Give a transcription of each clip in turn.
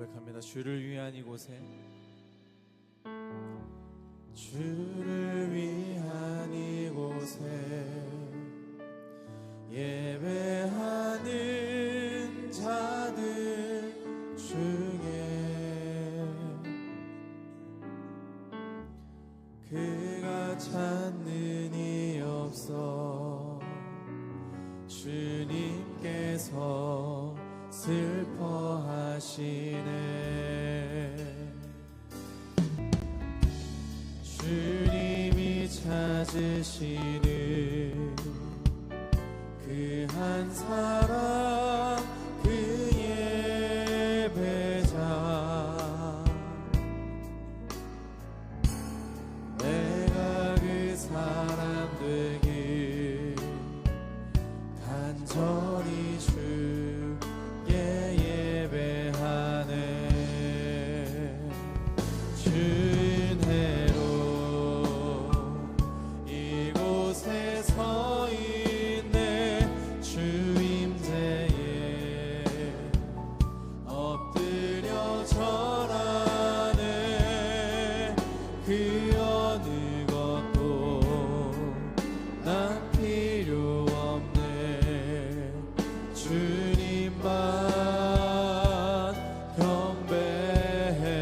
고백합니다. 주를 위한 이곳에, 주를 위한 이곳에 예배하는 자들 중에 그가 찾는 이 없어 주님께서 슬퍼하시네. 주님이 찾으시는 그 한 사람, 그 예배자, 내가 그 사람 되길 간절히 주께 예배하네. 주 은혜로 이곳에 서 있네. 주 임재에 엎드려 절하네. 그 어느 것도 난 필요 없네. 주님만 경배해.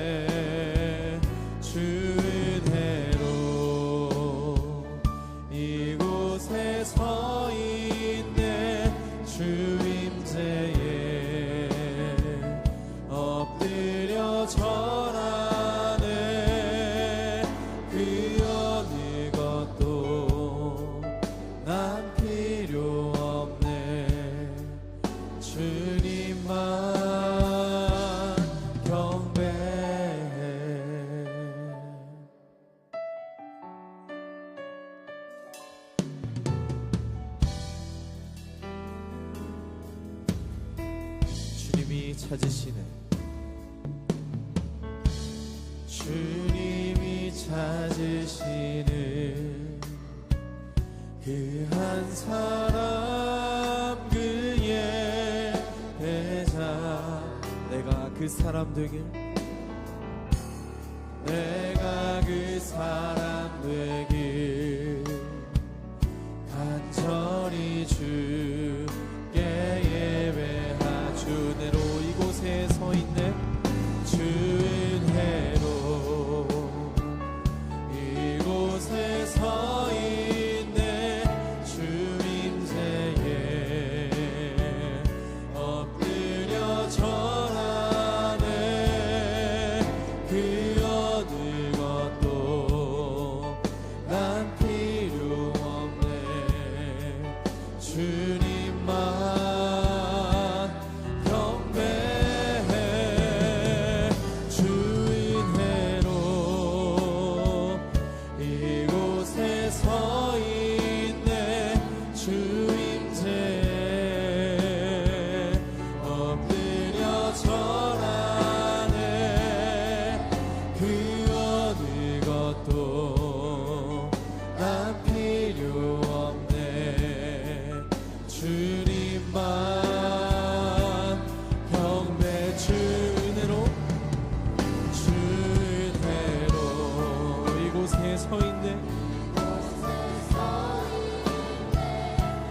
주 은혜로 이곳에 서 있네. 주 임재에 엎드려 절하네. 그 어느 것도 난 필요 없네. 주님만 경배해. 주님이 찾으시는, 주님이 찾으시는 그 한 사람, 그 예배자, 내가 그 사람 되길, 내가 그 사람 되길 간절히 주께 예배하. 주 은혜로 이곳에 서 있네. 주 은혜로 이곳에 서 있네. 주 임재에 엎드려 절하네. 그 어느 것도 난 필요 없네. 주님만 경배해. 주 은혜로 이곳에 서 있네. 주 임재에 엎드려 절하네. 그 어느 것도 난 필요 없네. 주님만 경배. 주 은혜로, 주 은혜로 이곳에 서 있네.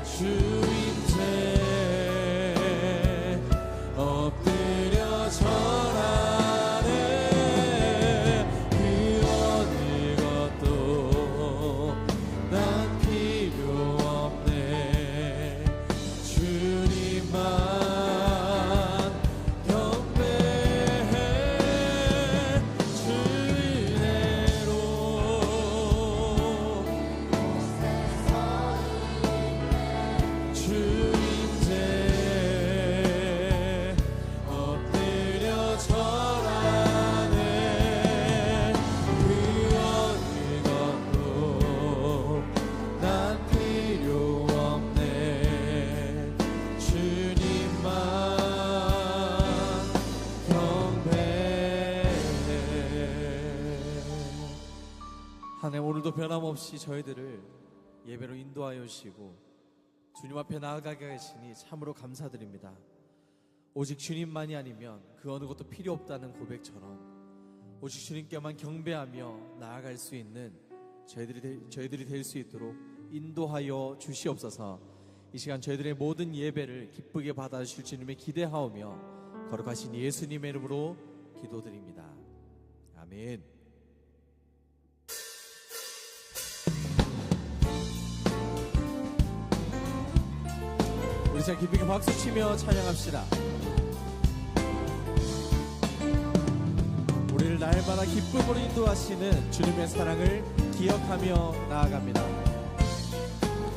주 임재에 엎드려 절하네. 그 어느 것도 난 필요 없네. 주님만 경배해. 주 은혜로 주 임재에 엎드려 절하네. 그 어느 것도 난 필요 없네. 주님만 경배해. 하나님, 오늘도 변함없이 저희들을 예배로 인도하여 주시고 주님 앞에 나아가게 하시니 참으로 감사드립니다. 오직 주님만이 아니면 그 어느 것도 필요 없다는 고백처럼 오직 주님께만 경배하며 나아갈 수 있는 저희들이 될 수 있도록 인도하여 주시옵소서. 이 시간 저희들의 모든 예배를 기쁘게 받아주실 주님을 기대하오며 거룩하신 예수님의 이름으로 기도드립니다. 아멘. 우리 자 기쁘게 박수치며 찬양합시다. 우리를 날마다 기쁨으로 인도하시는 주님의 사랑을 기억하며 나아갑니다.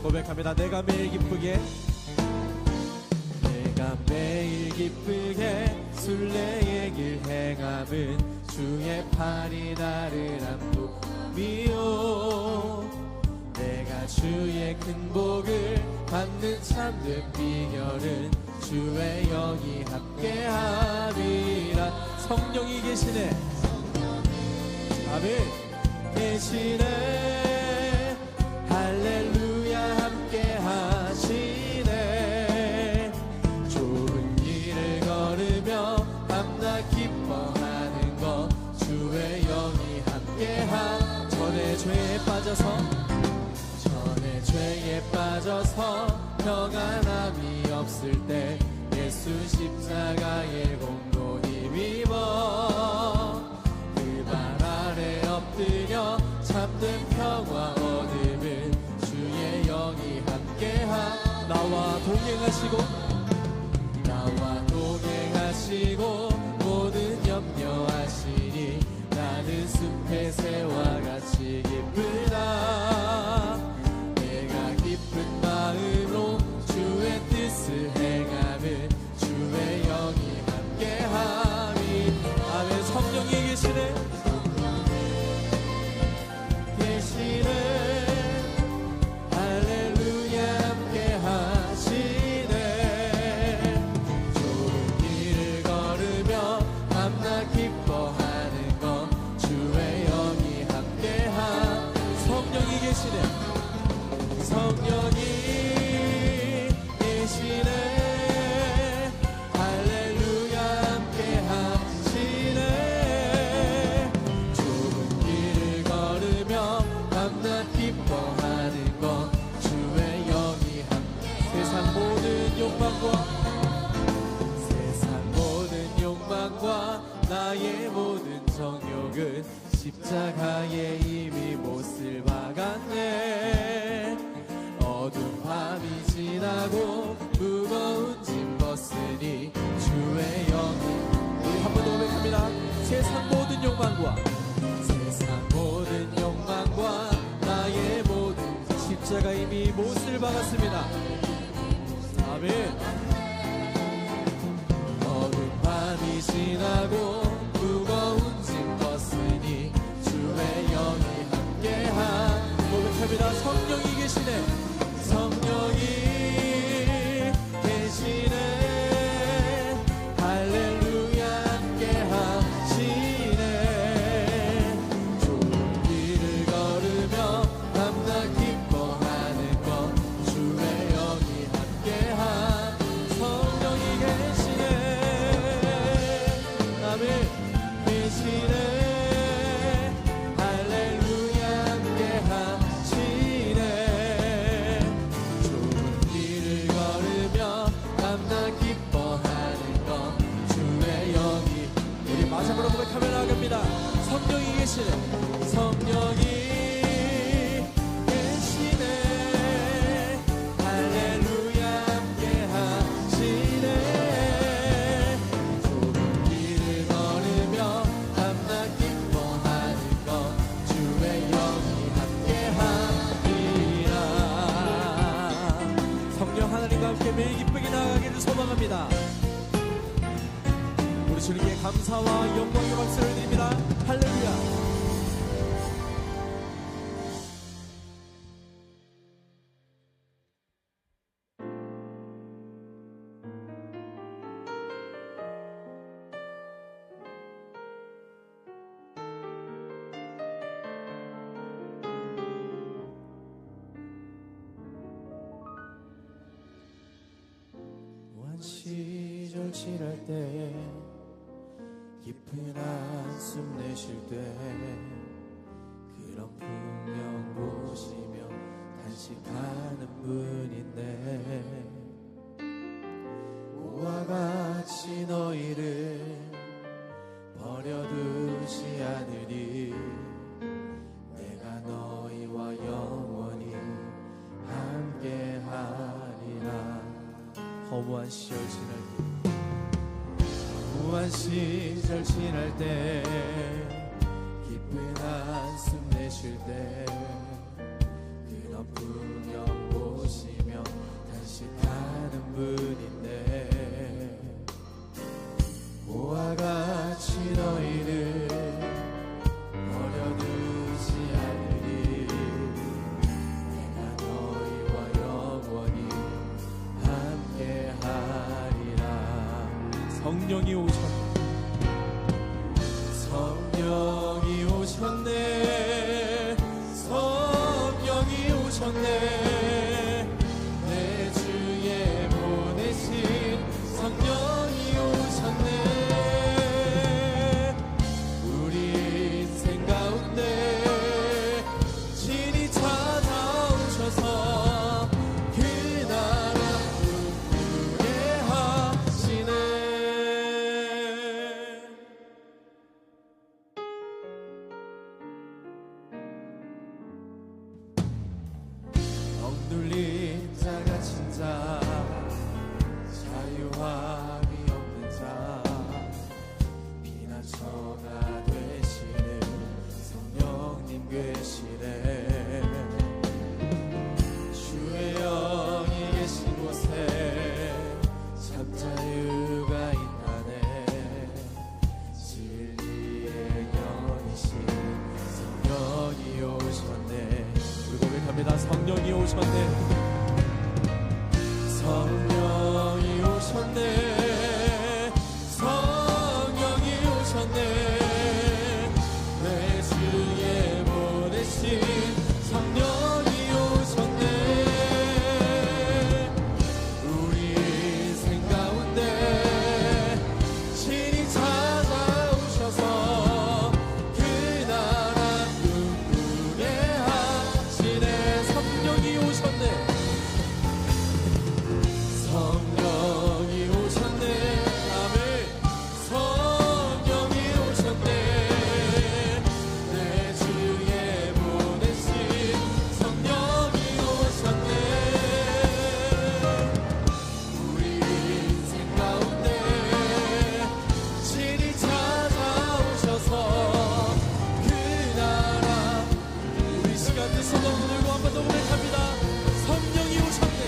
고백합니다. 내가 매일 기쁘게 순례의 길 행함은 주의 팔이 나를 안도미요. 내가 주의 큰 복을 받는 참된 비결은 주의 영이 함께함이라. 성령이 계시네. 아멘. 계시네. 할렐루야. 함께하시네. 좁은 길을 걸으며 밤낮 기뻐하는 것 주의 영이 함께함. 전에 죄에 빠져서 평안함이 없을 때 예수 십자가의 공로 힘입어 그 발 아래 엎드려 참된 평화 얻음은 주의 영이 함께함. 나와 동행하시고 모든 염려하시니 나는 숲의 새와 같이 기쁘다. 내가 기쁜 마음으로 주의 뜻을 행하면 주의 영이 함께함이. 아멘. 성령이 계시네. 할렐루야. 함께하시네. 좁은 길을 걸으며 밤낮 기뻐하는 것 주의 영이 함께함. 성령이 계시네. 성령이 계시네. 할렐루야. 함께하시네. 좁은 길을 걸으며 밤낮 기뻐하는 것 주의 영이 함께. 세상 모든 욕망과 나의 모든 정욕은 십자가에 이미 못을 박았네. 어두운 밤이 지나고 무거운 짐 벗으니 주의 영이. 우리 한 번 더 고백합니다. 세상 모든 욕망과 나의 모든 십자가 이미 못을 박았습니다. 아멘. 어두운 밤이 지나고 무거운 짐 벗으니 주의 영이 함께함. 고백합니다. 성령이 계시네. 성령이 계시네. 할렐루야. 함께하시네. 좁은 길을 걸으며 밤낮 기뻐하는 것 주의 영이 함께함. 성령이 계시네. 아멘. 계시네. 할렐루야. 함께하시네. 좁은 길을 걸으며 밤낮 기뻐하는 것 주의 영이. 우리 마지막으로 고백하며 나아갑니다. 성령이 계시네. 성령이 계시네. 할렐루야. 함께하시네. 좁은 길을 걸으며 밤낮 기뻐하는 것 주의 영이 함께함이라. 성령 하나님과 함께 매일 기쁘게 나아가기를 소망합니다. 우리 주님께 감사와 영광의 박수를 드립니다. 할렐루야. 시절 지날 때 깊은 한숨 내쉴 때 그런 풍경 보시며 단식하는 분인데 우와 같이 너희를 버려두지 않으리 내가 너희와 영원히 함께하리라. 허무한 시절 지날 때 허무한 시절 지날 때 깊은 한숨 내쉴 때 그런 풍경 보시며 단식하는 분인데 우와 같이 너희를 버려두지 않으리 내가 너희와 영원히 함께하리라. 성령이 오셨네. 성령이 오셨네. 성령이 오셨네. 내 주에 보내신 성령이 오셨네. 우리 인생 가운데 친히 찾아오셔서 그 나라 꿈꾸게 하시네. 억눌린 자가 진짜 자유함이 없는 자 피난처가 되시는 성령님 계시네. 주의 영이 계신 곳에 참 자유가 있나네. 진리의 영이신 성령이 오셨네. 우리 고백합니다. 성령이 오셨네. 성령이 오셨네. 성령이 오셨네. 내 주에 보내신 성령이 오셨네. 우리 인생 가운데 친히 찾아오셔서 그 나라 꿈꾸게 하시네. 성령이 오셨네. 성령이 오셨네. 아멘. 성령이 오셨네. 내 주에 보내신 성령이 오셨네. 우리 인생 가운데 친히 찾아오셔서 그 나라 우리 시간을 손 들고 한 번 더 고백합니다. 성령이 오셨네.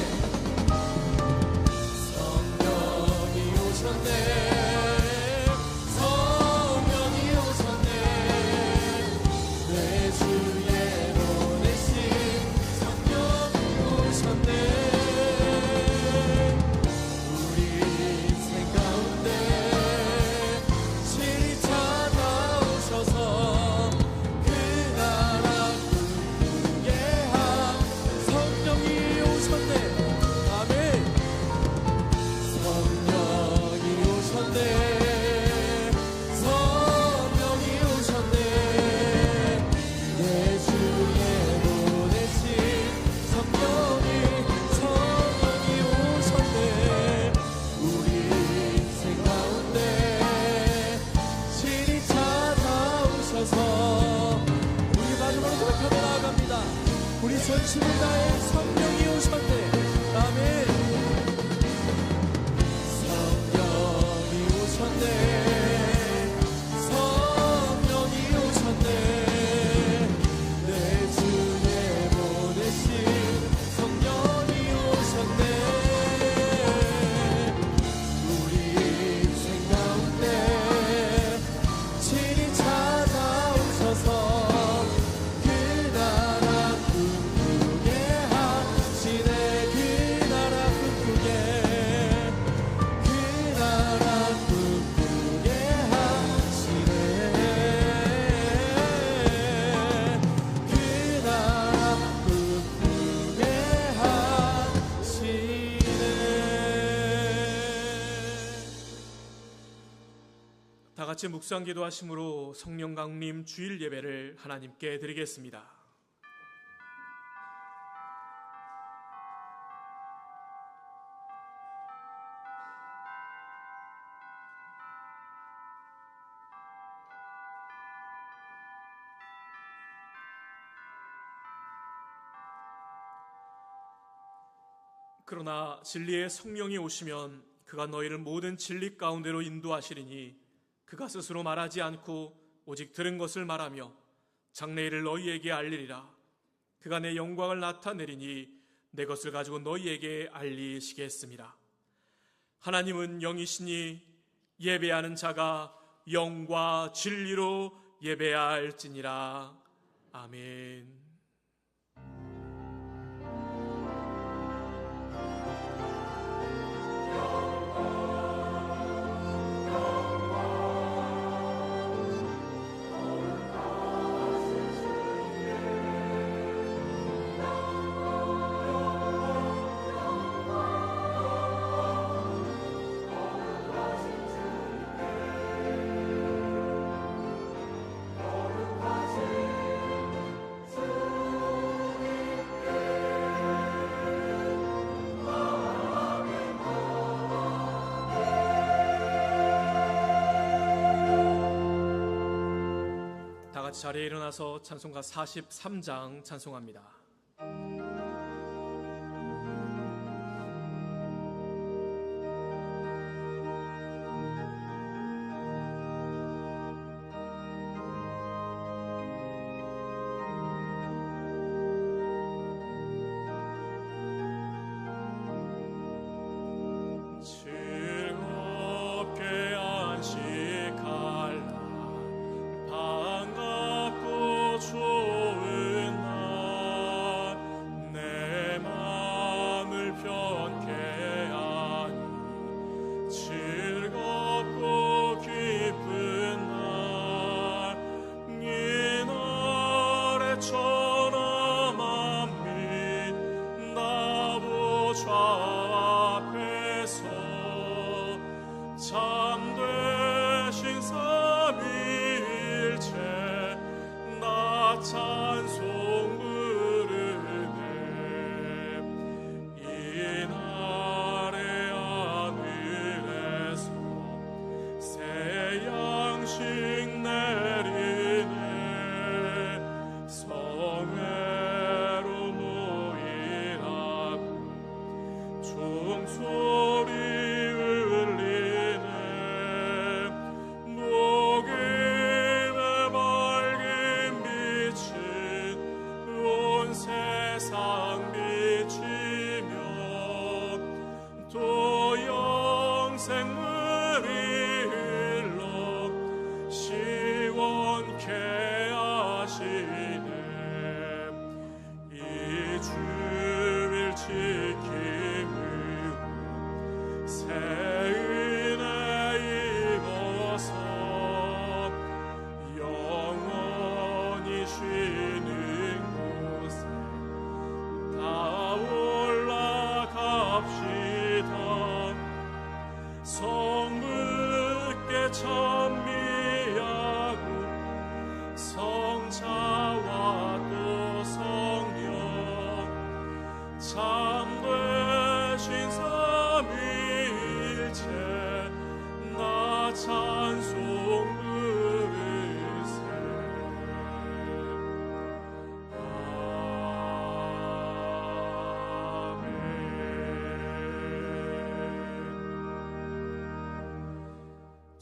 성령이 오셨네. 성령이 오셨네. 내 주에 보내신 성령이 오셨네. 우리 인생 가운데 친히 찾아오셔서 그 나라 꿈꾸게 한 성령이 오셨네. 아멘. 성령이 오셨네. 성령이 오셨네. 내 주에 보내신 성령이 오셨네. 우리 인생 가운데 친히 찾아오셔서 우리 마지막으로 고백하며 나아갑니다. 우리 전심을 다해 성령이 오셨네. 아멘. 성령이 오셨네. 성령이 오셨네. 내 주에 보내신 성령이 오셨네. 우리 인생 가운데 친히 찾아오셔서 그 나라 꿈꾸게 하시네. 다 같이 묵상 기도하심으로 성령 강림 주일 예배를 하나님께 드리겠습니다. 그러나 진리의 성령이 오시면 그가 너희를 모든 진리 가운데로 인도하시리니 그가 스스로 말하지 않고 오직 들은 것을 말하며 장래일을 너희에게 알리리라. 그가 내 영광을 나타내리니 내 것을 가지고 너희에게 알리시겠습니다. 하나님은 영이시니 예배하는 자가 영과 진리로 예배할지니라. 아멘. 자리에 일어나서 찬송가 43장 찬송합니다.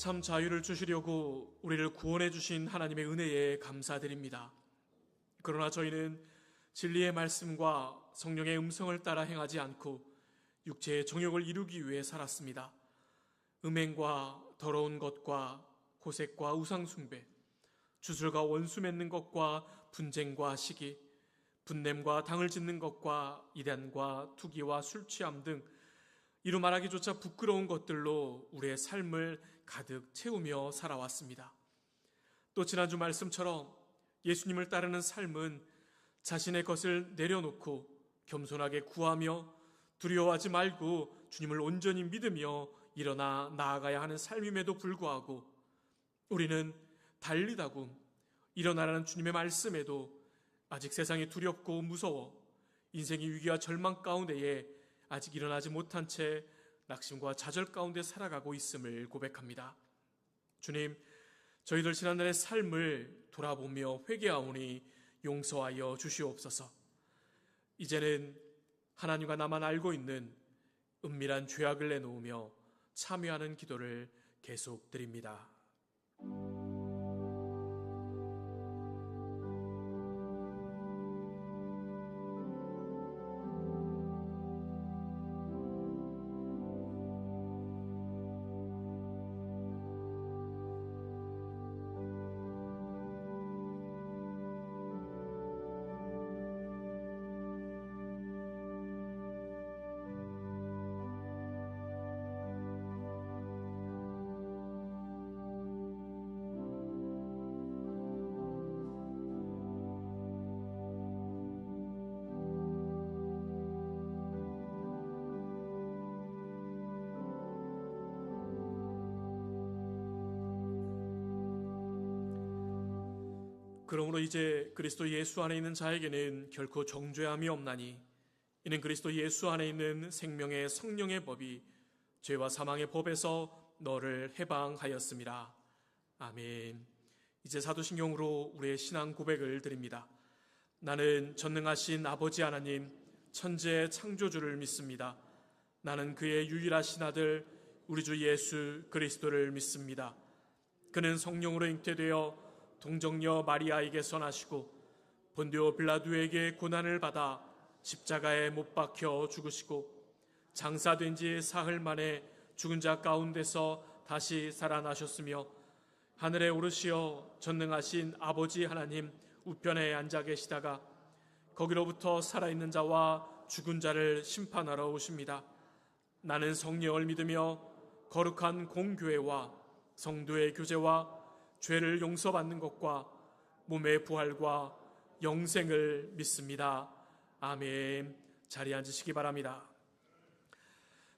참 자유를 주시려고 우리를 구원해 주신 하나님의 은혜에 감사드립니다. 그러나 저희는 진리의 말씀과 성령의 음성을 따라 행하지 않고 육체의 정욕을 이루기 위해 살았습니다. 음행과 더러운 것과 고색과 우상숭배, 주술과 원수 맺는 것과 분쟁과 시기, 분냄과 당을 짓는 것과 이단과 투기와 술취함 등 이루 말하기조차 부끄러운 것들로 우리의 삶을 가득 채우며 살아왔습니다. 또 지난주 말씀처럼 예수님을 따르는 삶은 자신의 것을 내려놓고 겸손하게 구하며 두려워하지 말고 주님을 온전히 믿으며 일어나 나아가야 하는 삶임에도 불구하고 우리는 달리다고 일어나라는 주님의 말씀에도 아직 세상이 두렵고 무서워 인생의 위기와 절망 가운데에 아직 일어나지 못한 채 낙심과 좌절 가운데 살아가고 있음을 고백합니다. 주님, 저희들 지난날의 삶을 돌아보며 회개하오니 용서하여 주시옵소서. 이제는 하나님과 나만 알고 있는 은밀한 죄악을 내놓으며 참여하는 기도를 계속 드립니다. 그러므로 이제 그리스도 예수 안에 있는 자에게는 결코 정죄함이 없나니 이는 그리스도 예수 안에 있는 생명의 성령의 법이 죄와 사망의 법에서 너를 해방하였습니다. 아멘. 이제 사도신경으로 우리의 신앙 고백을 드립니다. 나는 전능하신 아버지 하나님 천지의 창조주를 믿습니다. 나는 그의 유일하신 아들 우리 주 예수 그리스도를 믿습니다. 그는 성령으로 잉태되어 동정녀 마리아에게서 나시고 본디오 빌라도에게 고난을 받아 십자가에 못 박혀 죽으시고 장사된 지 사흘 만에 죽은 자 가운데서 다시 살아나셨으며 하늘에 오르시어 전능하신 아버지 하나님 우편에 앉아 계시다가 거기로부터 살아있는 자와 죽은 자를 심판하러 오십니다. 나는 성령을 믿으며 거룩한 공교회와 성도의 교제와 죄를 용서받는 것과 몸의 부활과 영생을 믿습니다. 아멘. 자리에 앉으시기 바랍니다.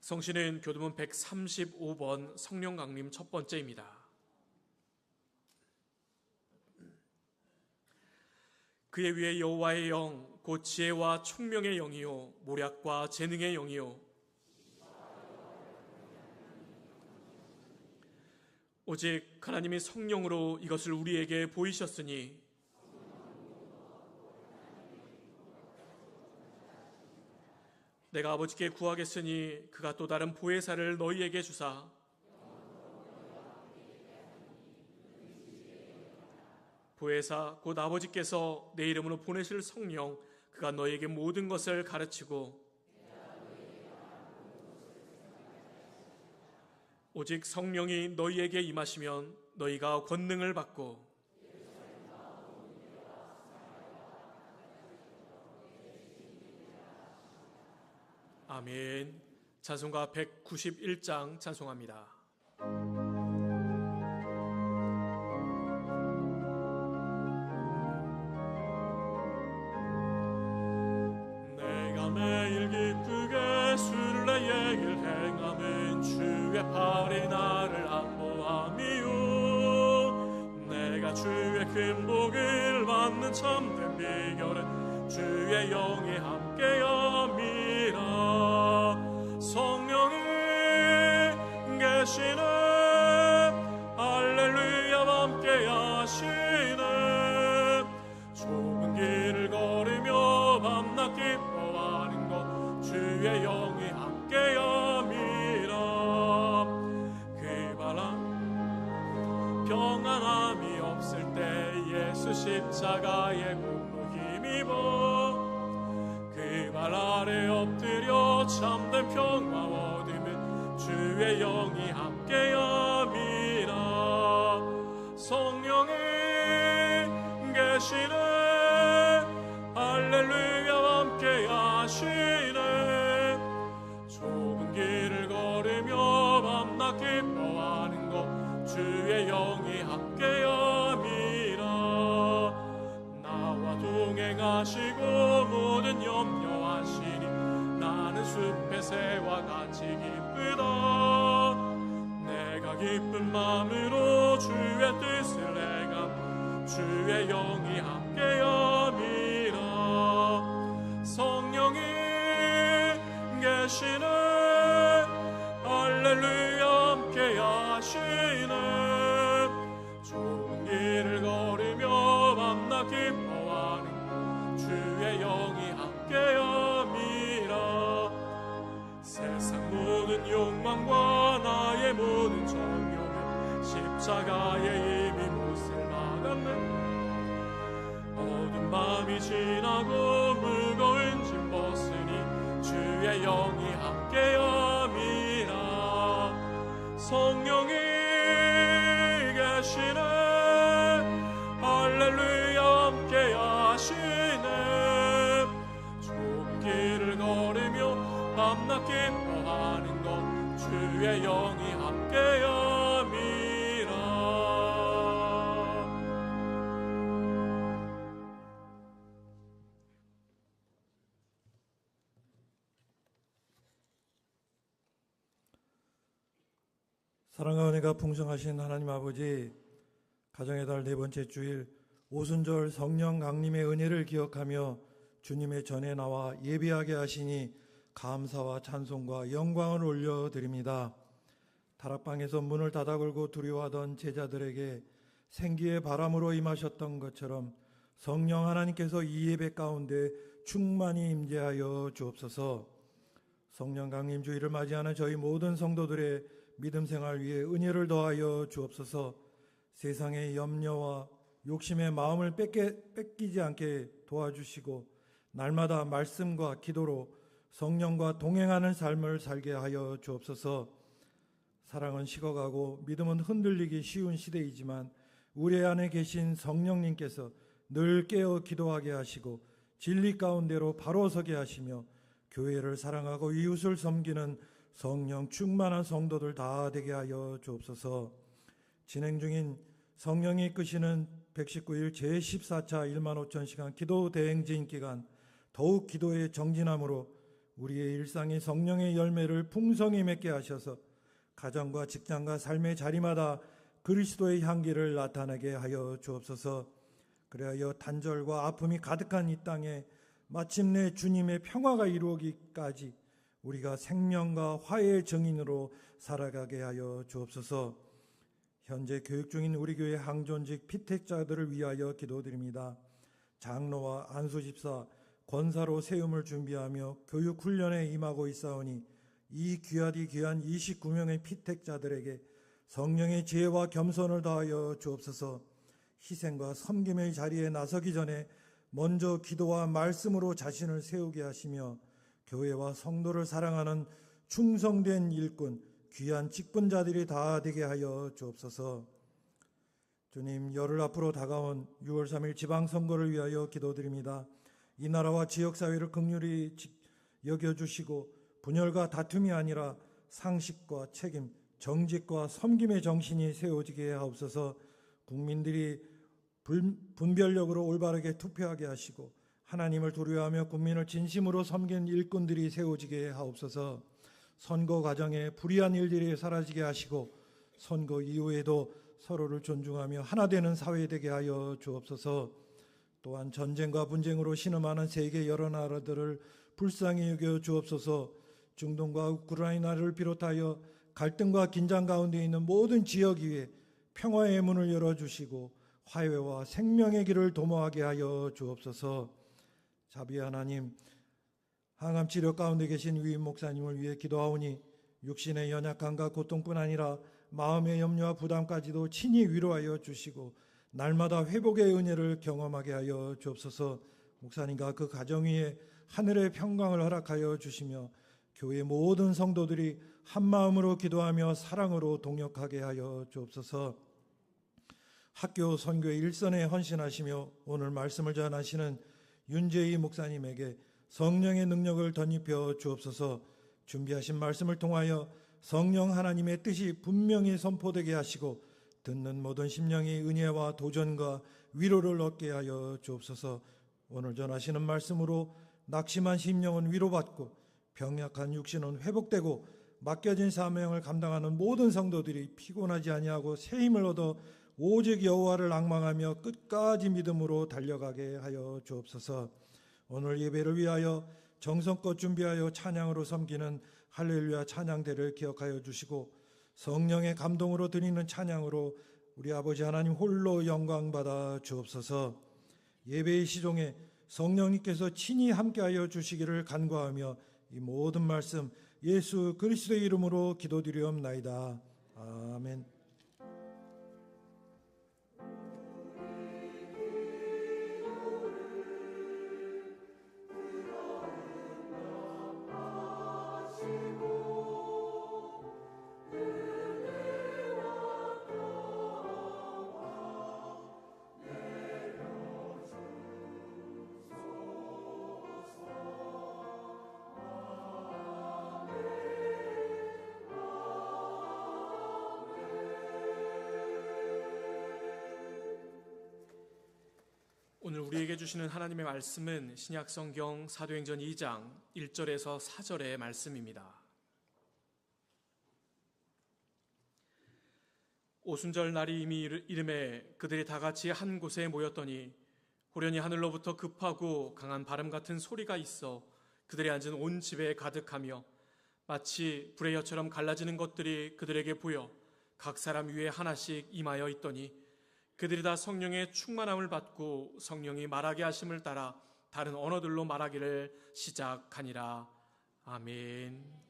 성신은 교도문 135번 성령 강림 첫 번째입니다. 그의 위에 여호와의 영, 곧 지혜와 총명의 영이요 모략과 재능의 영이요 오직 하나님이 성령으로 이것을 우리에게 보이셨으니 내가 아버지께 구하겠으니 그가 또 다른 보혜사를 너희에게 주사 보혜사 곧 아버지께서 내 이름으로 보내실 성령 그가 너희에게 모든 것을 가르치고 오직 성령이 너희에게 임하시면 너희가 권능을 받고 아멘. 찬송가 191장 찬송합니다. 내가 매일 기쁘게 순례의 길 행함은 주의 팔이 나를 안보함이요 내가 주의 큰 복을 받는 참된 비결은 주의 영이 함께함이라 성령이 계시네 할렐루야 함께하시네 좁은 길을 걸으며 밤낮 기뻐하는 것 주의 영이 함께함이라 그 바람 평안함이 없을 때 예수 십자가의 공로 힘입어 그 발 아래 엎드려 참된 평화 얻으면 주의 영이 함께함이라 성령이 계시네 할렐루야 함께하시네 좁은 길을 걸으며 밤낮 기뻐하는 것 주의 영이 함께함이라 나와 동행하시고 모든 염려하시니 나는 숲의 새와 같이 기쁘다 내가 기쁜 마음으로 주의 뜻 주의 영이 함께함이라. 성령이 계시네 할렐루야 함께하시네. 좋은 길을 걸으며 만나 기뻐하는 주의 영이 함께함이라. 세상 모든 욕망과 나의 모든 정욕은 십자가에 이미 못을 막았네. 어두운 밤이 지나고 무거운 짐 벗으니 주의 영이 함께함이라. 성령이 계시네 할렐루야 함께하시네. 좁은 길을 걸으며 밤낮 기뻐하는 것 주의 영이 함께함이라. 사랑과 은혜가 풍성하신 하나님 아버지, 가정의 달 네 번째 주일 오순절 성령 강림의 은혜를 기억하며 주님의 전에 나와 예배하게 하시니 감사와 찬송과 영광을 올려드립니다. 다락방에서 문을 닫아 걸고 두려워하던 제자들에게 생기의 바람으로 임하셨던 것처럼 성령 하나님께서 이 예배 가운데 충만히 임재하여 주옵소서. 성령 강림 주일을 맞이하는 저희 모든 성도들의 믿음 생활 위에 은혜를 더하여 주옵소서. 세상의 염려와 욕심의 마음을 뺏기지 않게 도와주시고 날마다 말씀과 기도로 성령과 동행하는 삶을 살게 하여 주옵소서. 사랑은 식어가고 믿음은 흔들리기 쉬운 시대이지만 우리 안에 계신 성령님께서 늘 깨어 기도하게 하시고 진리 가운데로 바로 서게 하시며 교회를 사랑하고 이웃을 섬기는 성령 충만한 성도들 다 되게 하여 주옵소서. 진행 중인 성령이 이끄시는 119일 제14차 15,000시간 기도 대행진 기간 더욱 기도의 정진함으로 우리의 일상이 성령의 열매를 풍성히 맺게 하셔서 가정과 직장과 삶의 자리마다 그리스도의 향기를 나타내게 하여 주옵소서. 그리하여 단절과 아픔이 가득한 이 땅에 마침내 주님의 평화가 이루어지기까지 우리가 생명과 화해의 증인으로 살아가게 하여 주옵소서. 현재 교육 중인 우리 교회 항존직 피택자들을 위하여 기도드립니다. 장로와 안수집사, 권사로 세움을 준비하며 교육 훈련에 임하고 있사오니 이 귀하디 귀한 29명의 피택자들에게 성령의 지혜와 겸손을 다하여 주옵소서. 희생과 섬김의 자리에 나서기 전에 먼저 기도와 말씀으로 자신을 세우게 하시며 교회와 성도를 사랑하는 충성된 일꾼, 귀한 직분자들이 다 되게 하여 주옵소서. 주님, 열흘 앞으로 다가온 6월 3일 지방선거를 위하여 기도드립니다. 이 나라와 지역사회를 긍휼히 여겨주시고 분열과 다툼이 아니라 상식과 책임, 정직과 섬김의 정신이 세워지게 하옵소서. 국민들이 분별력으로 올바르게 투표하게 하시고 하나님을 두려워하며 국민을 진심으로 섬기는 일꾼들이 세워지게 하옵소서. 선거 과정에 불의한 일들이 사라지게 하시고 선거 이후에도 서로를 존중하며 하나 되는 사회 되게 하여 주옵소서. 또한 전쟁과 분쟁으로 신음하는 세계 여러 나라들을 불쌍히 여겨 주옵소서. 중동과 우크라이나를 비롯하여 갈등과 긴장 가운데 있는 모든 지역 위에 평화의 문을 열어주시고 화해와 생명의 길을 도모하게 하여 주옵소서. 자비 하나님, 항암 치료 가운데 계신 위임 목사님을 위해 기도하오니 육신의 연약함과 고통뿐 아니라 마음의 염려와 부담까지도 친히 위로하여 주시고 날마다 회복의 은혜를 경험하게 하여 주옵소서. 목사님과 그 가정 위에 하늘의 평강을 허락하여 주시며 교회 모든 성도들이 한 마음으로 기도하며 사랑으로 동역하게 하여 주옵소서. 학교 선교의 일선에 헌신하시며 오늘 말씀을 전하시는 윤재희 목사님에게 성령의 능력을 덧입혀 주옵소서. 준비하신 말씀을 통하여 성령 하나님의 뜻이 분명히 선포되게 하시고 듣는 모든 심령이 은혜와 도전과 위로를 얻게 하여 주옵소서. 오늘 전하시는 말씀으로 낙심한 심령은 위로받고 병약한 육신은 회복되고 맡겨진 사명을 감당하는 모든 성도들이 피곤하지 아니하고 새 힘을 얻어 오직 여호와를 앙망하며 끝까지 믿음으로 달려가게 하여 주옵소서. 오늘 예배를 위하여 정성껏 준비하여 찬양으로 섬기는 할렐루야 찬양대를 기억하여 주시고 성령의 감동으로 드리는 찬양으로 우리 아버지 하나님 홀로 영광받아 주옵소서. 예배의 시종에 성령님께서 친히 함께하여 주시기를 간구하며 이 모든 말씀 예수 그리스도의 이름으로 기도드리옵나이다. 아멘. 오늘 우리에게 주시는 하나님의 말씀은 신약성경 사도행전 2장 1절에서 4절의 말씀입니다. 오순절 날이 이미 이름에 그들이 다 같이 한 곳에 모였더니 호련히 하늘로부터 급하고 강한 바람 같은 소리가 있어 그들이 앉은 온 집에 가득하며 마치 불의 혀처럼 갈라지는 것들이 그들에게 보여 각 사람 위에 하나씩 임하여 있더니 그들이 다 성령의 충만함을 받고 성령이 말하게 하심을 따라 다른 언어들로 말하기를 시작하니라. 아멘.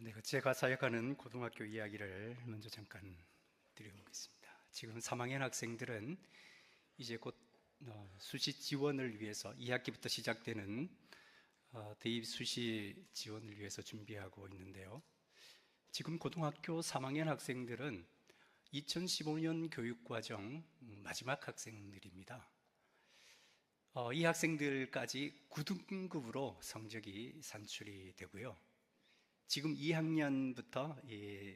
네, 제가 사역하는 고등학교 이야기를 먼저 잠깐 드려보겠습니다. 지금 3학년 학생들은 이제 곧 수시 지원을 위해서 2학기부터 시작되는 대입 수시 지원을 위해서 준비하고 있는데요. 지금 고등학교 3학년 학생들은 2015년 교육과정 마지막 학생들입니다. 이 학생들까지 9등급으로 성적이 산출이 되고요. 지금 2학년부터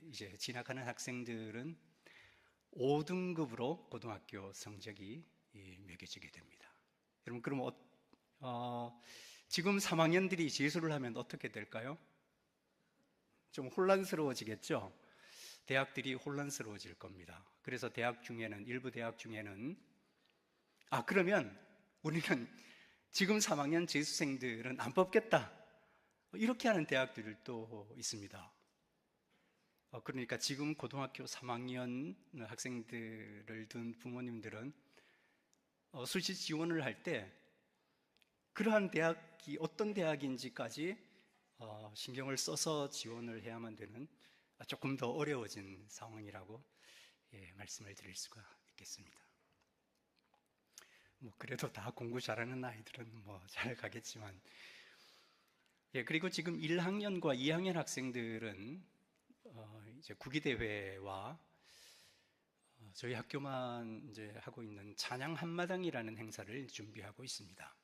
이제 지나가는 학생들은 5등급으로 고등학교 성적이 매겨지게 됩니다. 여러분, 그럼 지금 3학년들이 재수를 하면 어떻게 될까요? 좀 혼란스러워지겠죠? 대학들이 혼란스러워질 겁니다. 그래서 일부 대학 중에는 그러면 우리는 지금 3학년 재수생들은 안 뽑겠다, 이렇게 하는 대학들도 있습니다. 그러니까 지금 고등학교 3학년 학생들을 둔 부모님들은 수시 지원을 할 때 그러한 대학이 어떤 대학인지까지 신경을 써서 지원을 해야만 되는 조금 더 어려워진 상황이라고 말씀을 드릴 수가 있겠습니다. 그래도 다 공부 잘하는 아이들은 잘 가겠지만, 그리고 지금 1학년과 2학년 학생들은 이제 국위대회와 저희 학교만 이제 하고 있는 찬양 한마당이라는 행사를 준비하고 있습니다.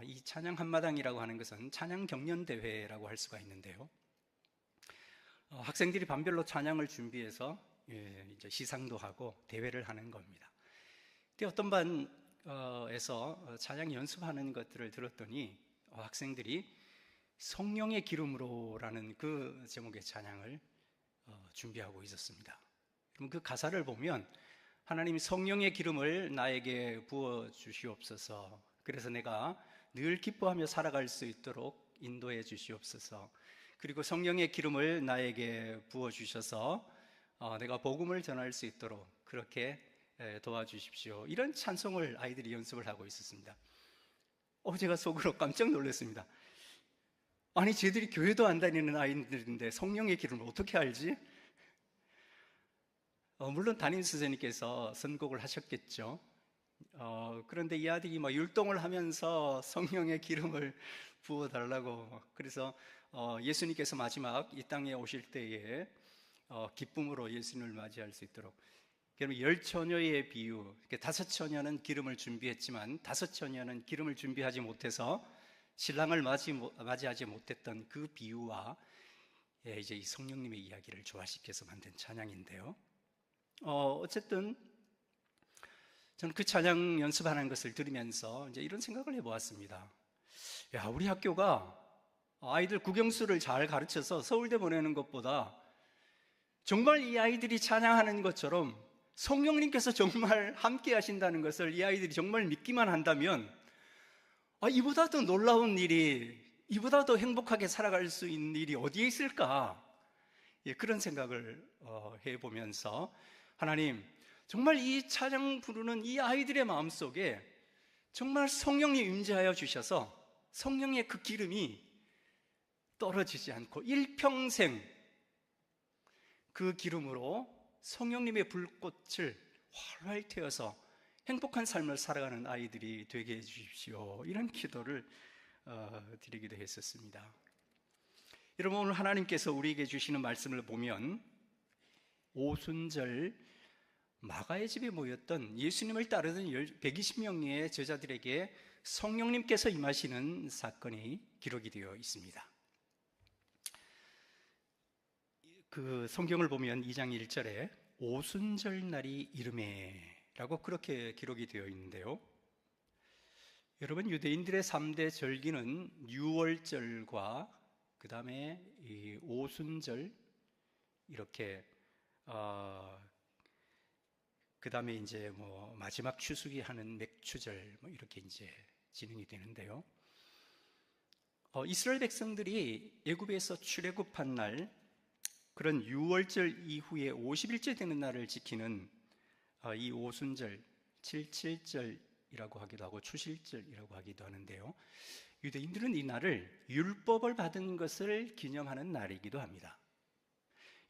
이 찬양 한마당이라고 하는 것은 찬양 경연대회라고 할 수가 있는데요. 학생들이 반별로 찬양을 준비해서 이제 시상도 하고 대회를 하는 겁니다. 근데 어떤 반에서 찬양 연습하는 것들을 들었더니 학생들이 성령의 기름으로라는 그 제목의 찬양을 준비하고 있었습니다. 그럼 그 가사를 보면 하나님이 성령의 기름을 나에게 부어 주시옵소서, 그래서 내가 늘 기뻐하며 살아갈 수 있도록 인도해 주시옵소서, 그리고 성령의 기름을 나에게 부어 주셔서 내가 복음을 전할 수 있도록 그렇게 도와주십시오, 이런 찬송을 아이들이 연습을 하고 있었습니다. 제가 속으로 깜짝 놀랐습니다. 아니, 쟤들이 교회도 안 다니는 아이들인데 성령의 기름을 어떻게 알지? 물론 담임 선생님께서 선곡을 하셨겠죠. 그런데 이 아들이 율동을 하면서 성령의 기름을 부어달라고, 그래서 예수님께서 마지막 이 땅에 오실 때에 기쁨으로 예수님을 맞이할 수 있도록, 그러면 10처녀의 비유, 5처녀는 기름을 준비했지만 5처녀는 기름을 준비하지 못해서 신랑을 맞이하지 못했던 그 비유와 이제 이 성령님의 이야기를 조화시켜서 만든 찬양인데요. 어쨌든 저는 그 찬양 연습하는 것을 들으면서 이제 이런 생각을 해보았습니다. 우리 학교가 아이들 국영수를 잘 가르쳐서 서울대 보내는 것보다 정말 이 아이들이 찬양하는 것처럼 성령님께서 정말 함께 하신다는 것을 이 아이들이 정말 믿기만 한다면 이보다 더 놀라운 일이, 이보다 더 행복하게 살아갈 수 있는 일이 어디에 있을까? 그런 생각을 해보면서 하나님, 정말 이 찬양 부르는 이 아이들의 마음속에 정말 성령이 임재하여 주셔서 성령의 그 기름이 떨어지지 않고 일평생 그 기름으로 성령님의 불꽃을 활활 태워서 행복한 삶을 살아가는 아이들이 되게 해주십시오, 이런 기도를 드리기도 했었습니다. 여러분, 오늘 하나님께서 우리에게 주시는 말씀을 보면 오순절 마가의 집에 모였던 예수님을 따르던 120명의 제자들에게 성령님께서 임하시는 사건이 기록이 되어 있습니다. 그 성경을 보면 2장 1절에 오순절 날이 이르매 라고 그렇게 기록이 되어 있는데요. 여러분, 유대인들의 3대 절기는 유월절과 그 다음에 이 오순절, 이렇게 그 다음에 이제 마지막 추수기 하는 맥추절 이렇게 이제 진행이 되는데요. 이스라엘 백성들이 애굽에서 출애굽한 날, 그런 유월절 이후에 50일째 되는 날을 지키는 이 오순절, 77절이라고 하기도 하고 추실절이라고 하기도 하는데요. 유대인들은 이 날을 율법을 받은 것을 기념하는 날이기도 합니다.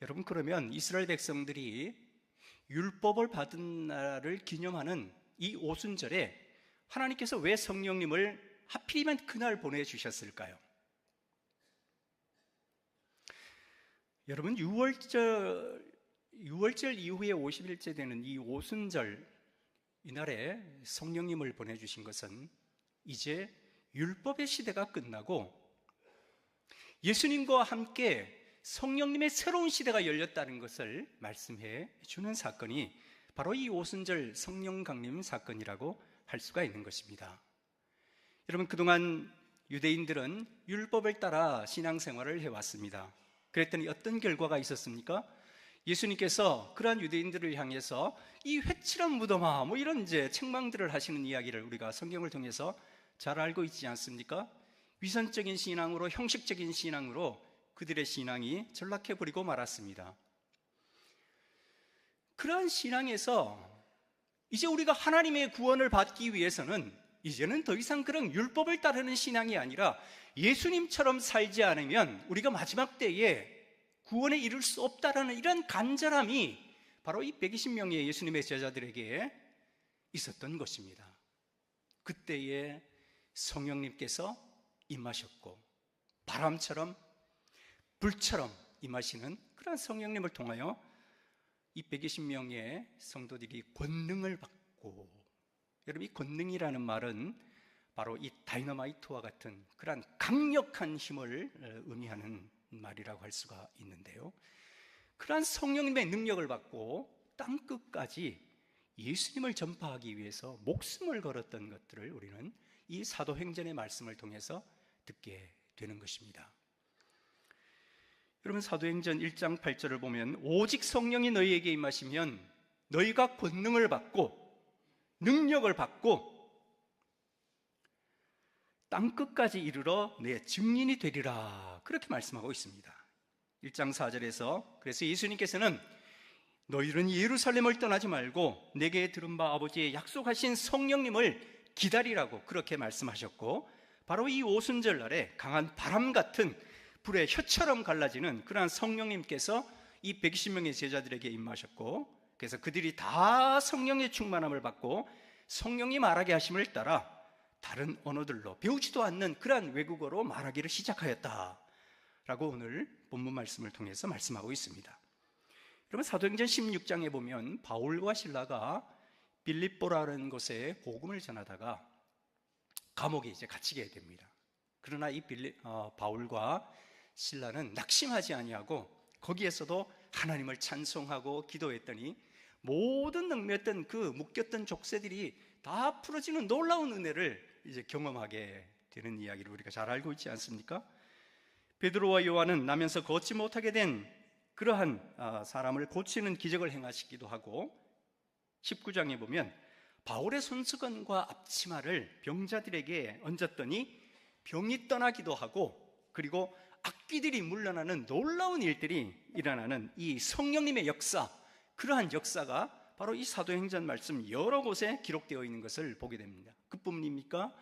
여러분, 그러면 이스라엘 백성들이 율법을 받은 날을 기념하는 이 오순절에 하나님께서 왜 성령님을 하필이면 그날 보내주셨을까요? 여러분, 6월절 이후에 50일째 되는 이 오순절, 이날에 성령님을 보내주신 것은 이제 율법의 시대가 끝나고 예수님과 함께 성령님의 새로운 시대가 열렸다는 것을 말씀해 주는 사건이 바로 이 오순절 성령 강림 사건이라고 할 수가 있는 것입니다. 여러분, 그동안 유대인들은 율법을 따라 신앙생활을 해왔습니다. 그랬더니 어떤 결과가 있었습니까? 예수님께서 그러한 유대인들을 향해서 이 회칠한 무덤아, 이런 이제 책망들을 하시는 이야기를 우리가 성경을 통해서 잘 알고 있지 않습니까? 위선적인 신앙으로, 형식적인 신앙으로 그들의 신앙이 전락해버리고 말았습니다. 그러한 신앙에서 이제 우리가 하나님의 구원을 받기 위해서는 이제는 더 이상 그런 율법을 따르는 신앙이 아니라 예수님처럼 살지 않으면 우리가 마지막 때에 구원에 이를 수 없다라는 이런 간절함이 바로 이 120명의 예수님의 제자들에게 있었던 것입니다. 그때에 성령님께서 임하셨고 바람처럼 불처럼 임하시는 그런 성령님을 통하여 이 120명의 성도들이 권능을 받고, 여러분, 이 권능이라는 말은 바로 이 다이너마이트와 같은 그런 강력한 힘을 의미하는 말이라고 할 수가 있는데요, 그러한 성령님의 능력을 받고 땅끝까지 예수님을 전파하기 위해서 목숨을 걸었던 것들을 우리는 이 사도행전의 말씀을 통해서 듣게 되는 것입니다. 여러분, 사도행전 1장 8절을 보면 오직 성령이 너희에게 임하시면 너희가 권능을 받고 능력을 받고 땅끝까지 이르러 내 증인이 되리라, 그렇게 말씀하고 있습니다. 1장 4절에서 그래서 예수님께서는 너희는 예루살렘을 떠나지 말고 내게 들은 바 아버지의 약속하신 성령님을 기다리라고 그렇게 말씀하셨고, 바로 이 오순절 날에 강한 바람 같은 불의 혀처럼 갈라지는 그러한 성령님께서 이 120명의 제자들에게 임하셨고, 그래서 그들이 다 성령의 충만함을 받고 성령이 말하게 하심을 따라 다른 언어들로 배우지도 않는 그러한 외국어로 말하기를 시작하였다라고 오늘 본문 말씀을 통해서 말씀하고 있습니다. 여러분, 사도행전 16장에 보면 바울과 실라가 빌립보라는 곳에 복음을 전하다가 감옥에 이제 갇히게 됩니다. 그러나 이 바울과 실라는 낙심하지 아니하고 거기에서도 하나님을 찬송하고 기도했더니 모든 능멸했던 그 묶였던 족쇄들이 다 풀어지는 놀라운 은혜를 이제 경험하게 되는 이야기를 우리가 잘 알고 있지 않습니까? 베드로와 요한은 나면서 걷지 못하게 된 그러한 사람을 고치는 기적을 행하시기도 하고, 19장에 보면 바울의 손수건과 앞치마를 병자들에게 얹었더니 병이 떠나기도 하고, 그리고 악귀들이 물러나는 놀라운 일들이 일어나는 이 성령님의 역사, 그러한 역사가 바로 이 사도행전 말씀 여러 곳에 기록되어 있는 것을 보게 됩니다. 그뿐입니까?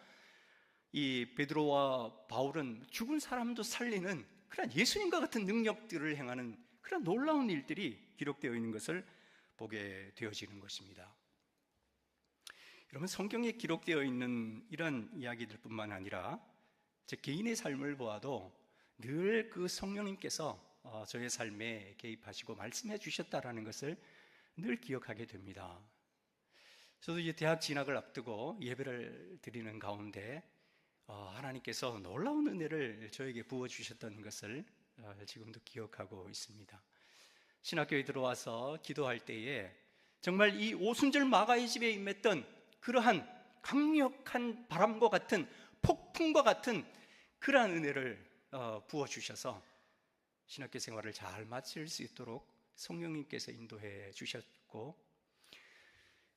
이 베드로와 바울은 죽은 사람도 살리는 그런 예수님과 같은 능력들을 행하는 그런 놀라운 일들이 기록되어 있는 것을 보게 되어지는 것입니다. 여러분, 성경에 기록되어 있는 이런 이야기들 뿐만 아니라 제 개인의 삶을 보아도 늘 그 성령님께서 저의 삶에 개입하시고 말씀해 주셨다라는 것을 늘 기억하게 됩니다. 저도 이제 대학 진학을 앞두고 예배를 드리는 가운데 하나님께서 놀라운 은혜를 저에게 부어주셨던 것을 지금도 기억하고 있습니다. 신학교에 들어와서 기도할 때에 정말 이 오순절 마가의 집에 임했던 그러한 강력한 바람과 같은 폭풍과 같은 그러한 은혜를 부어주셔서 신학교 생활을 잘 마칠 수 있도록 성령님께서 인도해 주셨고,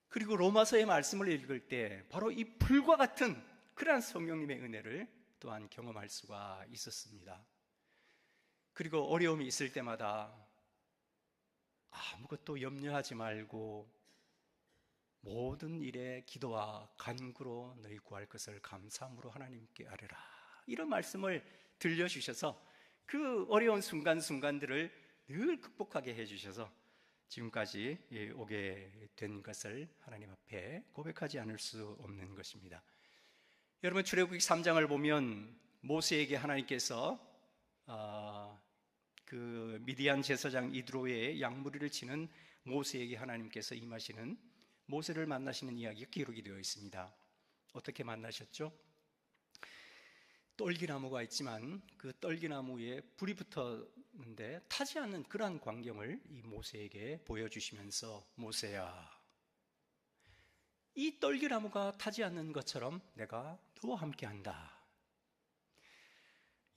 그리고 로마서의 말씀을 읽을 때 바로 이 불과 같은 그러한 성령님의 은혜를 또한 경험할 수가 있었습니다. 그리고 어려움이 있을 때마다 아무것도 염려하지 말고 모든 일에 기도와 간구로 너희 구할 것을 감사함으로 하나님께 아뢰라, 이런 말씀을 들려주셔서 그 어려운 순간순간들을 늘 극복하게 해주셔서 지금까지 오게 된 것을 하나님 앞에 고백하지 않을 수 없는 것입니다. 여러분, 출애굽기 3장을 보면 모세에게 하나님께서 그 미디안 제사장 이드로의 양무리를 치는 모세에게 하나님께서 임하시는, 모세를 만나시는 이야기가 기록이 되어 있습니다. 어떻게 만나셨죠? 떨기나무가 있지만 그 떨기나무에 불이 붙었는데 타지 않는 그러한 광경을 이 모세에게 보여주시면서, 모세야, 이 떨기나무가 타지 않는 것처럼 내가 너와 함께한다.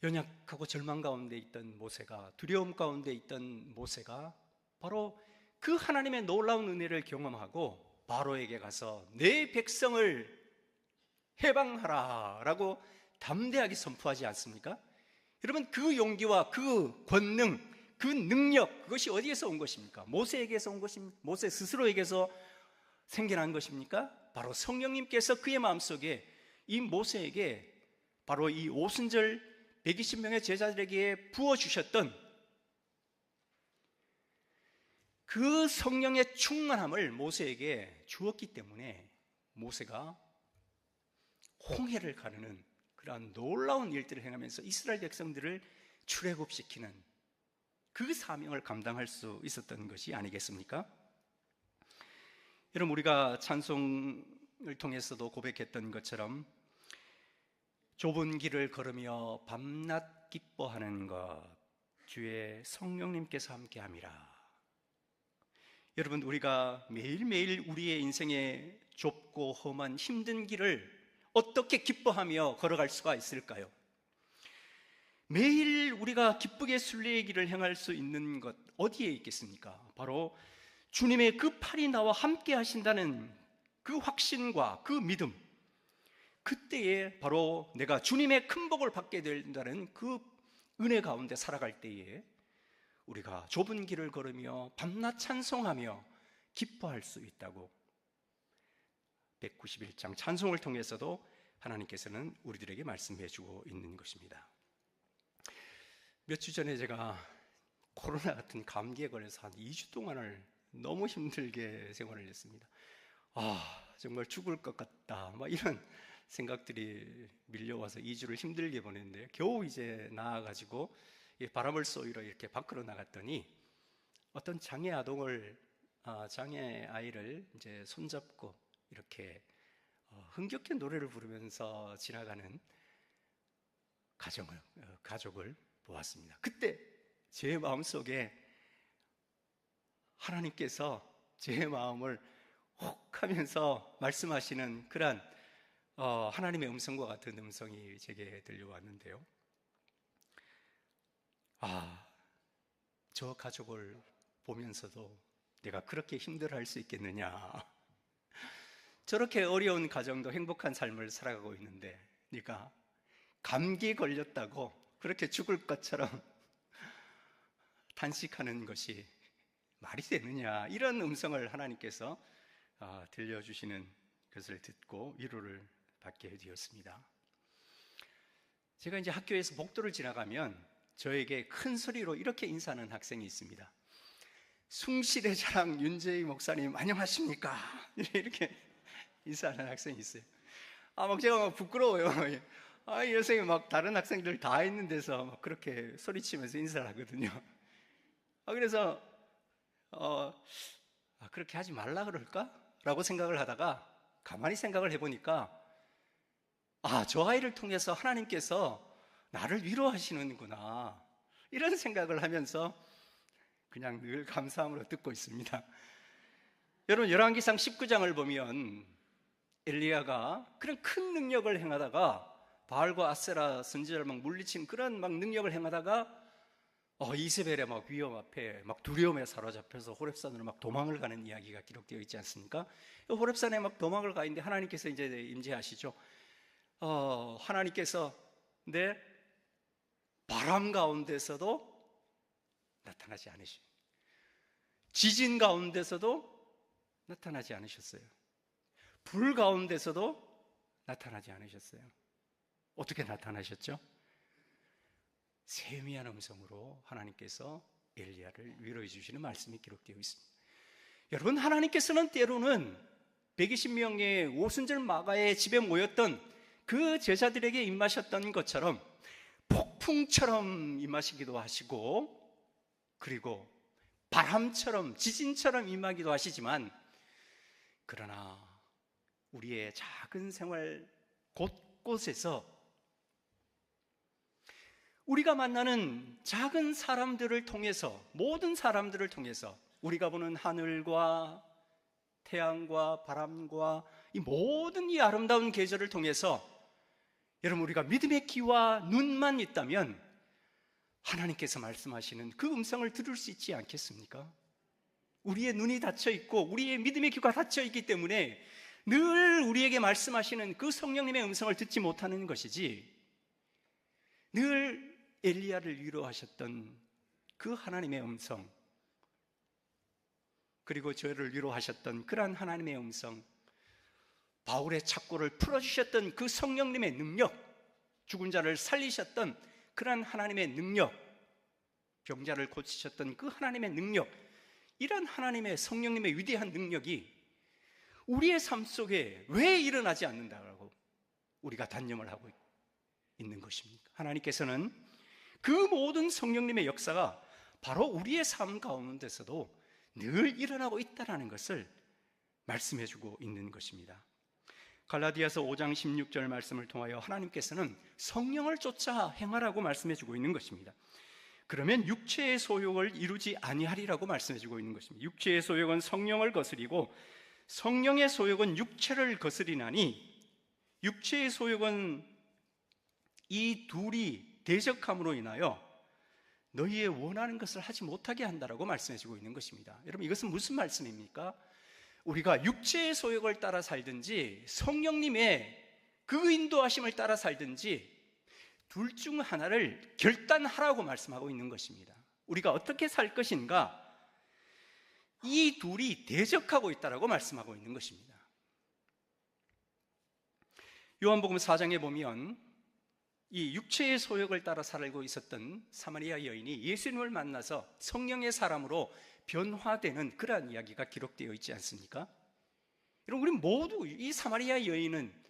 연약하고 절망 가운데 있던 모세가, 두려움 가운데 있던 모세가 바로 그 하나님의 놀라운 은혜를 경험하고 바로에게 가서 내 백성을 해방하라 라고 담대하게 선포하지 않습니까? 여러분, 그 용기와 그 권능, 그 능력, 그것이 어디에서 온 것입니까? 모세에게서 온 것입니까? 모세 스스로에게서 생겨난 것입니까? 바로 성령님께서 그의 마음속에 이 모세에게 바로 이 오순절 120명의 제자들에게 부어주셨던 그 성령의 충만함을 모세에게 주었기 때문에 모세가 홍해를 가르는 그러한 놀라운 일들을 행하면서 이스라엘 백성들을 출애굽시키는 그 사명을 감당할 수 있었던 것이 아니겠습니까? 여러분, 우리가 찬송을 통해서도 고백했던 것처럼 좁은 길을 걸으며 밤낮 기뻐하는 것, 주의 성령님께서 함께함이라. 여러분, 우리가 매일매일 우리의 인생의 좁고 험한 힘든 길을 어떻게 기뻐하며 걸어갈 수가 있을까요? 매일 우리가 기쁘게 순례의 길을 행할 수 있는 것 어디에 있겠습니까? 바로 주님의 그 팔이 나와 함께 하신다는 그 확신과 그 믿음, 그때에 바로 내가 주님의 큰 복을 받게 된다는 그 은혜 가운데 살아갈 때에 우리가 좁은 길을 걸으며 밤낮 찬송하며 기뻐할 수 있다고 191장 찬송을 통해서도 하나님께서는 우리들에게 말씀해 주고 있는 것입니다. 몇 주 전에 제가 코로나 같은 감기에 걸려서 한 2주 동안을 너무 힘들게 생활을 했습니다. 정말 죽을 것 같다, 막 이런 생각들이 밀려와서 2주를 힘들게 보냈는데, 겨우 이제 나아가지고 바람을 쏘이러 이렇게 밖으로 나갔더니 어떤 장애 아이를 이제 손잡고 이렇게 흥겹게 노래를 부르면서 지나가는 가족을 보았습니다. 그때 제 마음속에 하나님께서 제 마음을 혹 하면서 말씀하시는 그런 하나님의 음성과 같은 음성이 제게 들려왔는데요. 저 가족을 보면서도 내가 그렇게 힘들어할 수 있겠느냐, 저렇게 어려운 가정도 행복한 삶을 살아가고 있는데 네가 감기 걸렸다고 그렇게 죽을 것처럼 탄식하는 것이 말이 되느냐, 이런 음성을 하나님께서 들려주시는 것을 듣고 위로를 받게 되었습니다. 제가 이제 학교에서 복도를 지나가면 저에게 큰 소리로 이렇게 인사하는 학생이 있습니다. 숭실의 자랑 윤재희 목사님 안녕하십니까? 이렇게 인사하는 학생이 있어요. 막 제가 막 부끄러워요. 이 녀석이 막 다른 학생들 다 있는 데서 막 그렇게 소리치면서 인사를 하거든요. 그래서 그렇게 하지 말라 그럴까? 라고 생각을 하다가 가만히 생각을 해보니까 저 아이를 통해서 하나님께서 나를 위로하시는구나, 이런 생각을 하면서 그냥 늘 감사함으로 듣고 있습니다. 여러분, 열왕기상 19장을 보면 엘리야가 그런 큰 능력을 행하다가 바알과 아세라 선지자를 막 물리친 그런 막 능력을 행하다가 이세벨의 막 위험 앞에 막 두려움에 사로잡혀서 호렙산으로 막 도망을 가는 이야기가 기록되어 있지 않습니까? 호렙산에 막 도망을 가 있는데 하나님께서 이제 임재하시죠. 하나님께서 내 바람 가운데서도 나타나지 않으시, 지진 가운데서도 나타나지 않으셨어요. 불 가운데서도 나타나지 않으셨어요. 어떻게 나타나셨죠? 세미한 음성으로 하나님께서 엘리야를 위로해 주시는 말씀이 기록되어 있습니다. 여러분, 하나님께서는 때로는 120명의 오순절 마가의 집에 모였던 그 제자들에게 임하셨던 것처럼 폭풍처럼 임하시기도 하시고, 그리고 바람처럼 지진처럼 임하기도 하시지만, 그러나 우리의 작은 생활 곳곳에서 우리가 만나는 작은 사람들을 통해서, 모든 사람들을 통해서 우리가 보는 하늘과 태양과 바람과 이 모든 이 아름다운 계절을 통해서 여러분, 우리가 믿음의 귀와 눈만 있다면 하나님께서 말씀하시는 그 음성을 들을 수 있지 않겠습니까? 우리의 눈이 닫혀 있고 우리의 믿음의 귀가 닫혀 있기 때문에 늘 우리에게 말씀하시는 그 성령님의 음성을 듣지 못하는 것이지, 늘 엘리야를 위로하셨던 그 하나님의 음성, 그리고 저를 위로하셨던 그러한 하나님의 음성, 바울의 착고를 풀어주셨던 그 성령님의 능력, 죽은 자를 살리셨던 그러한 하나님의 능력, 병자를 고치셨던 그 하나님의 능력, 이런 하나님의 성령님의 위대한 능력이 우리의 삶 속에 왜 일어나지 않는다고 우리가 단념을 하고 있는 것입니까? 하나님께서는 그 모든 성령님의 역사가 바로 우리의 삶 가운데서도 늘 일어나고 있다는 것을 말씀해 주고 있는 것입니다. 갈라디아서 5장 16절 말씀을 통하여 하나님께서는 성령을 쫓아 행하라고 말씀해 주고 있는 것입니다. 그러면 육체의 소욕을 이루지 아니하리라고 말씀해 주고 있는 것입니다. 육체의 소욕은 성령을 거스리고 성령의 소욕은 육체를 거스리나니, 육체의 소욕은 이 둘이 대적함으로 인하여 너희의 원하는 것을 하지 못하게 한다라고 말씀해 주고 있는 것입니다. 여러분, 이것은 무슨 말씀입니까? 우리가 육체의 소욕을 따라 살든지 성령님의 그 인도하심을 따라 살든지 둘 중 하나를 결단하라고 말씀하고 있는 것입니다. 우리가 어떻게 살 것인가, 이 둘이 대적하고 있다라고 말씀하고 있는 것입니다. 요한복음 4장에 보면 이 육체의 소욕을 따라 살고 있었던 사마리아 여인이 예수님을 만나서 성령의 사람으로 변화되는 그러한 이야기가 기록되어 있지 않습니까? 여러분, 우리 모두, 이 사마리아 여인은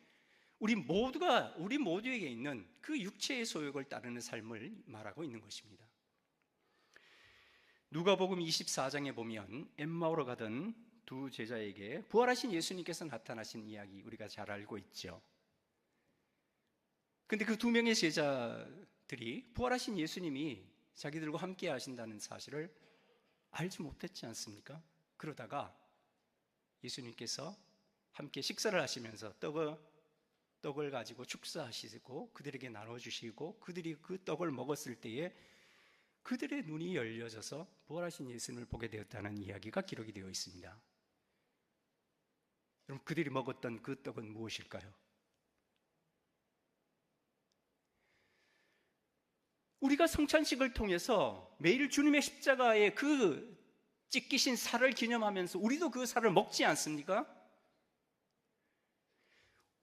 우리 모두에게 있는 그 육체의 소욕을 따르는 삶을 말하고 있는 것입니다. 누가복음 24장에 보면 엠마오로 가던 두 제자에게 부활하신 예수님께서 나타나신 이야기 우리가 잘 알고 있죠. 근데 그 두 명의 제자들이 부활하신 예수님이 자기들과 함께 하신다는 사실을 알지 못했지 않습니까? 그러다가 예수님께서 함께 식사를 하시면서 떡을 가지고 축사하시고 그들에게 나눠주시고 그들이 그 떡을 먹었을 때에 그들의 눈이 열려져서 부활하신 예수님을 보게 되었다는 이야기가 기록이 되어 있습니다. 여러분, 그들이 먹었던 그 떡은 무엇일까요? 우리가 성찬식을 통해서 매일 주님의 십자가의 그 찢기신 살을 기념하면서 우리도 그 살을 먹지 않습니까?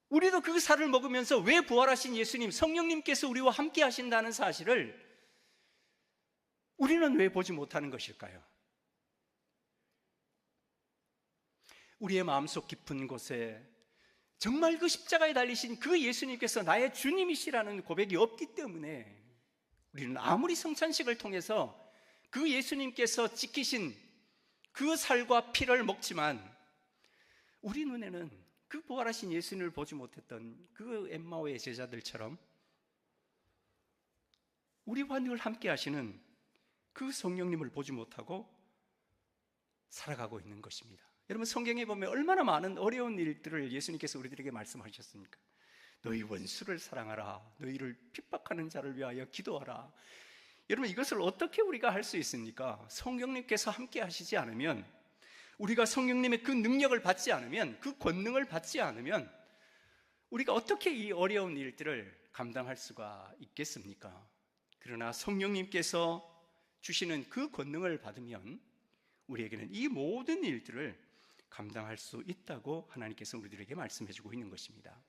우리도 그 살을 먹으면서 왜 부활하신 예수님, 성령님께서 우리와 함께 하신다는 사실을 우리는 왜 보지 못하는 것일까요? 우리의 마음속 깊은 곳에 정말 그 십자가에 달리신 그 예수님께서 나의 주님이시라는 고백이 없기 때문에 우리는 아무리 성찬식을 통해서 그 예수님께서 지키신 그 살과 피를 먹지만 우리 눈에는 그 부활하신 예수님을 보지 못했던 그 엠마오의 제자들처럼 우리와 늘 함께 하시는 그 성령님을 보지 못하고 살아가고 있는 것입니다. 여러분, 성경에 보면 얼마나 많은 어려운 일들을 예수님께서 우리들에게 말씀하셨습니까? 너희 원수를 사랑하라, 너희를 핍박하는 자를 위하여 기도하라. 여러분, 이것을 어떻게 우리가 할 수 있습니까? 성령님께서 함께 하시지 않으면, 우리가 성령님의 그 능력을 받지 않으면, 그 권능을 받지 않으면 우리가 어떻게 이 어려운 일들을 감당할 수가 있겠습니까? 그러나 성령님께서 주시는 그 권능을 받으면 우리에게는 이 모든 일들을 감당할 수 있다고 하나님께서 우리들에게 말씀해 주고 있는 것입니다.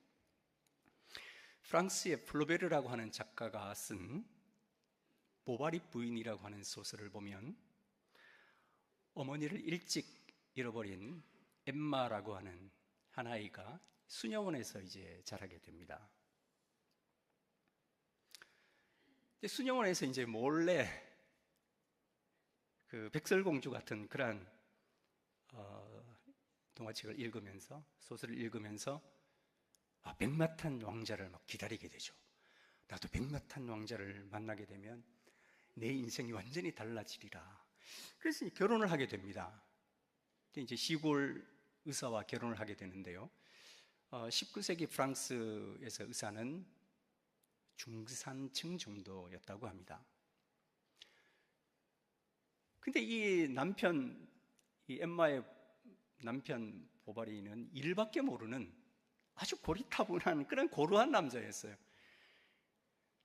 프랑스의 플로베르라고 하는 작가가 쓴 보바리 부인이라고 하는 소설을 보면 어머니를 일찍 잃어버린 엠마라고 하는 한 아이가 수녀원에서 이제 자라게 됩니다. 수녀원에서 이제 몰래 그 백설공주 같은 그러한 동화책을 읽으면서, 소설을 읽으면서 백마탄 왕자를 막 기다리게 되죠. 나도 백마탄 왕자를 만나게 되면 내 인생이 완전히 달라지리라. 그래서 결혼을 하게 됩니다. 이제 시골 의사와 결혼을 하게 되는데요. 19세기 프랑스에서 의사는 중산층 정도였다고 합니다. 근데 이 엠마의 남편 보바리는 일밖에 모르는 아주 고리타분한 그런 고루한 남자였어요.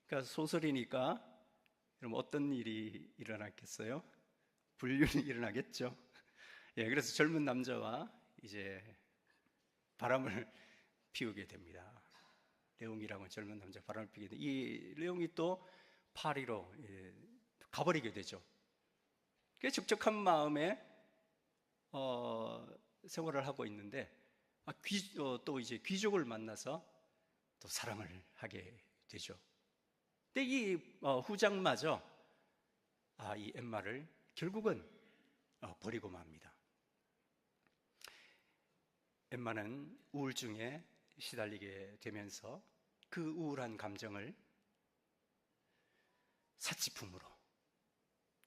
그러니까 소설이니까 여러분 어떤 일이 일어났겠어요? 불륜이 일어나겠죠. 예, 그래서 젊은 남자와 이제 바람을 피우게 됩니다. 레옹이라고 젊은 남자 바람을 피우게 됩니다. 이 레옹이 또 파리로 가버리게 되죠. 꽤 적적한 마음에 생활을 하고 있는데 또 이제 귀족을 만나서 또 사랑을 하게 되죠. 근데 이 후장마저 이 엠마를 결국은 버리고 맙니다. 엠마는 우울증에 시달리게 되면서 그 우울한 감정을 사치품으로,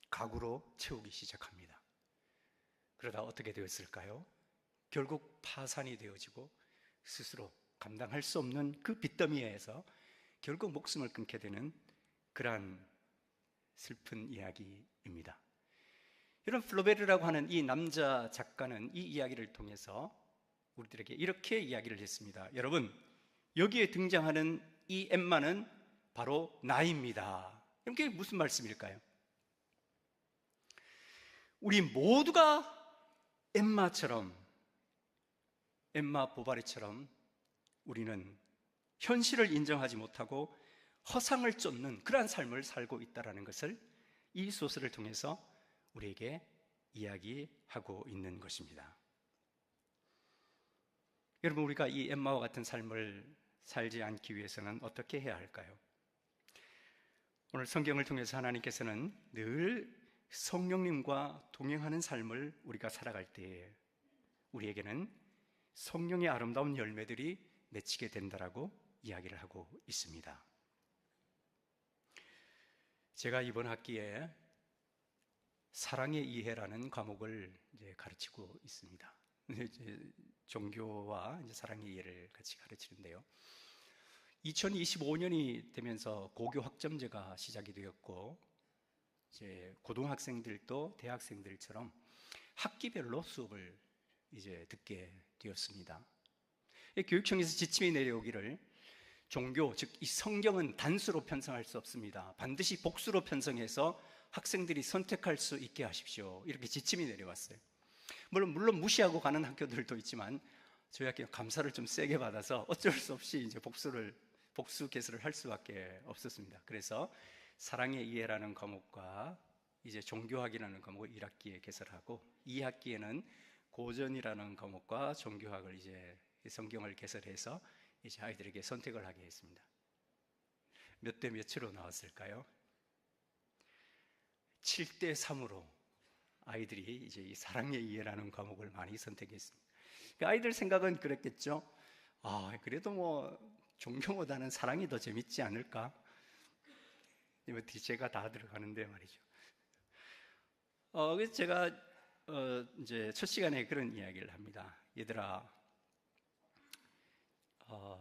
가구로 채우기 시작합니다. 그러다 어떻게 되었을까요? 결국 파산이 되어지고 스스로 감당할 수 없는 그 빚더미에서 결국 목숨을 끊게 되는 그러한 슬픈 이야기입니다. 이런 플로베르라고 하는 이 남자 작가는 이 이야기를 통해서 우리들에게 이렇게 이야기를 했습니다. 여러분, 여기에 등장하는 이 엠마는 바로 나입니다. 이게 무슨 말씀일까요? 우리 모두가 엠마 보바리처럼 우리는 현실을 인정하지 못하고 허상을 쫓는 그러한 삶을 살고 있다는 것을 이 소설을 통해서 우리에게 이야기하고 있는 것입니다. 여러분, 우리가 이 엠마와 같은 삶을 살지 않기 위해서는 어떻게 해야 할까요? 오늘 성경을 통해서 하나님께서는 늘 성령님과 동행하는 삶을 우리가 살아갈 때에 우리에게는 성령의 아름다운 열매들이 맺히게 된다라고 이야기를 하고 있습니다. 제가 이번 학기에 사랑의 이해라는 과목을 이제 가르치고 있습니다. 종교와 이제 사랑의 이해를 같이 가르치는데요. 2025년이 되면서 고교 학점제가 시작이 되었고, 이제 고등학생들도 대학생들처럼 학기별로 수업을 이제 듣게 되었습니다. 교육청에서 지침이 내려오기를 종교, 즉 이 성경은 단수로 편성할 수 없습니다. 반드시 복수로 편성해서 학생들이 선택할 수 있게 하십시오. 이렇게 지침이 내려왔어요. 물론 무시하고 가는 학교들도 있지만 저희 학교 감사를 좀 세게 받아서 어쩔 수 없이 이제 복수 개설을 할 수밖에 없었습니다. 그래서 사랑의 이해라는 과목과 이제 종교학이라는 과목을 1학기에 개설하고 2학기에는 고전이라는 과목과 종교학을 이제 성경을 개설해서 이제 아이들에게 선택을 하게 했습니다. 몇 대 몇으로 나왔을까요? 7대 3으로 아이들이 이제 이 사랑의 이해라는 과목을 많이 선택했습니다. 아이들 생각은 그랬겠죠. 그래도 뭐 종교보다는 사랑이 더 재밌지 않을까? 제가 다 들어가는데 말이죠. 그래서 제가 이제 첫 시간에 그런 이야기를 합니다. 얘들아,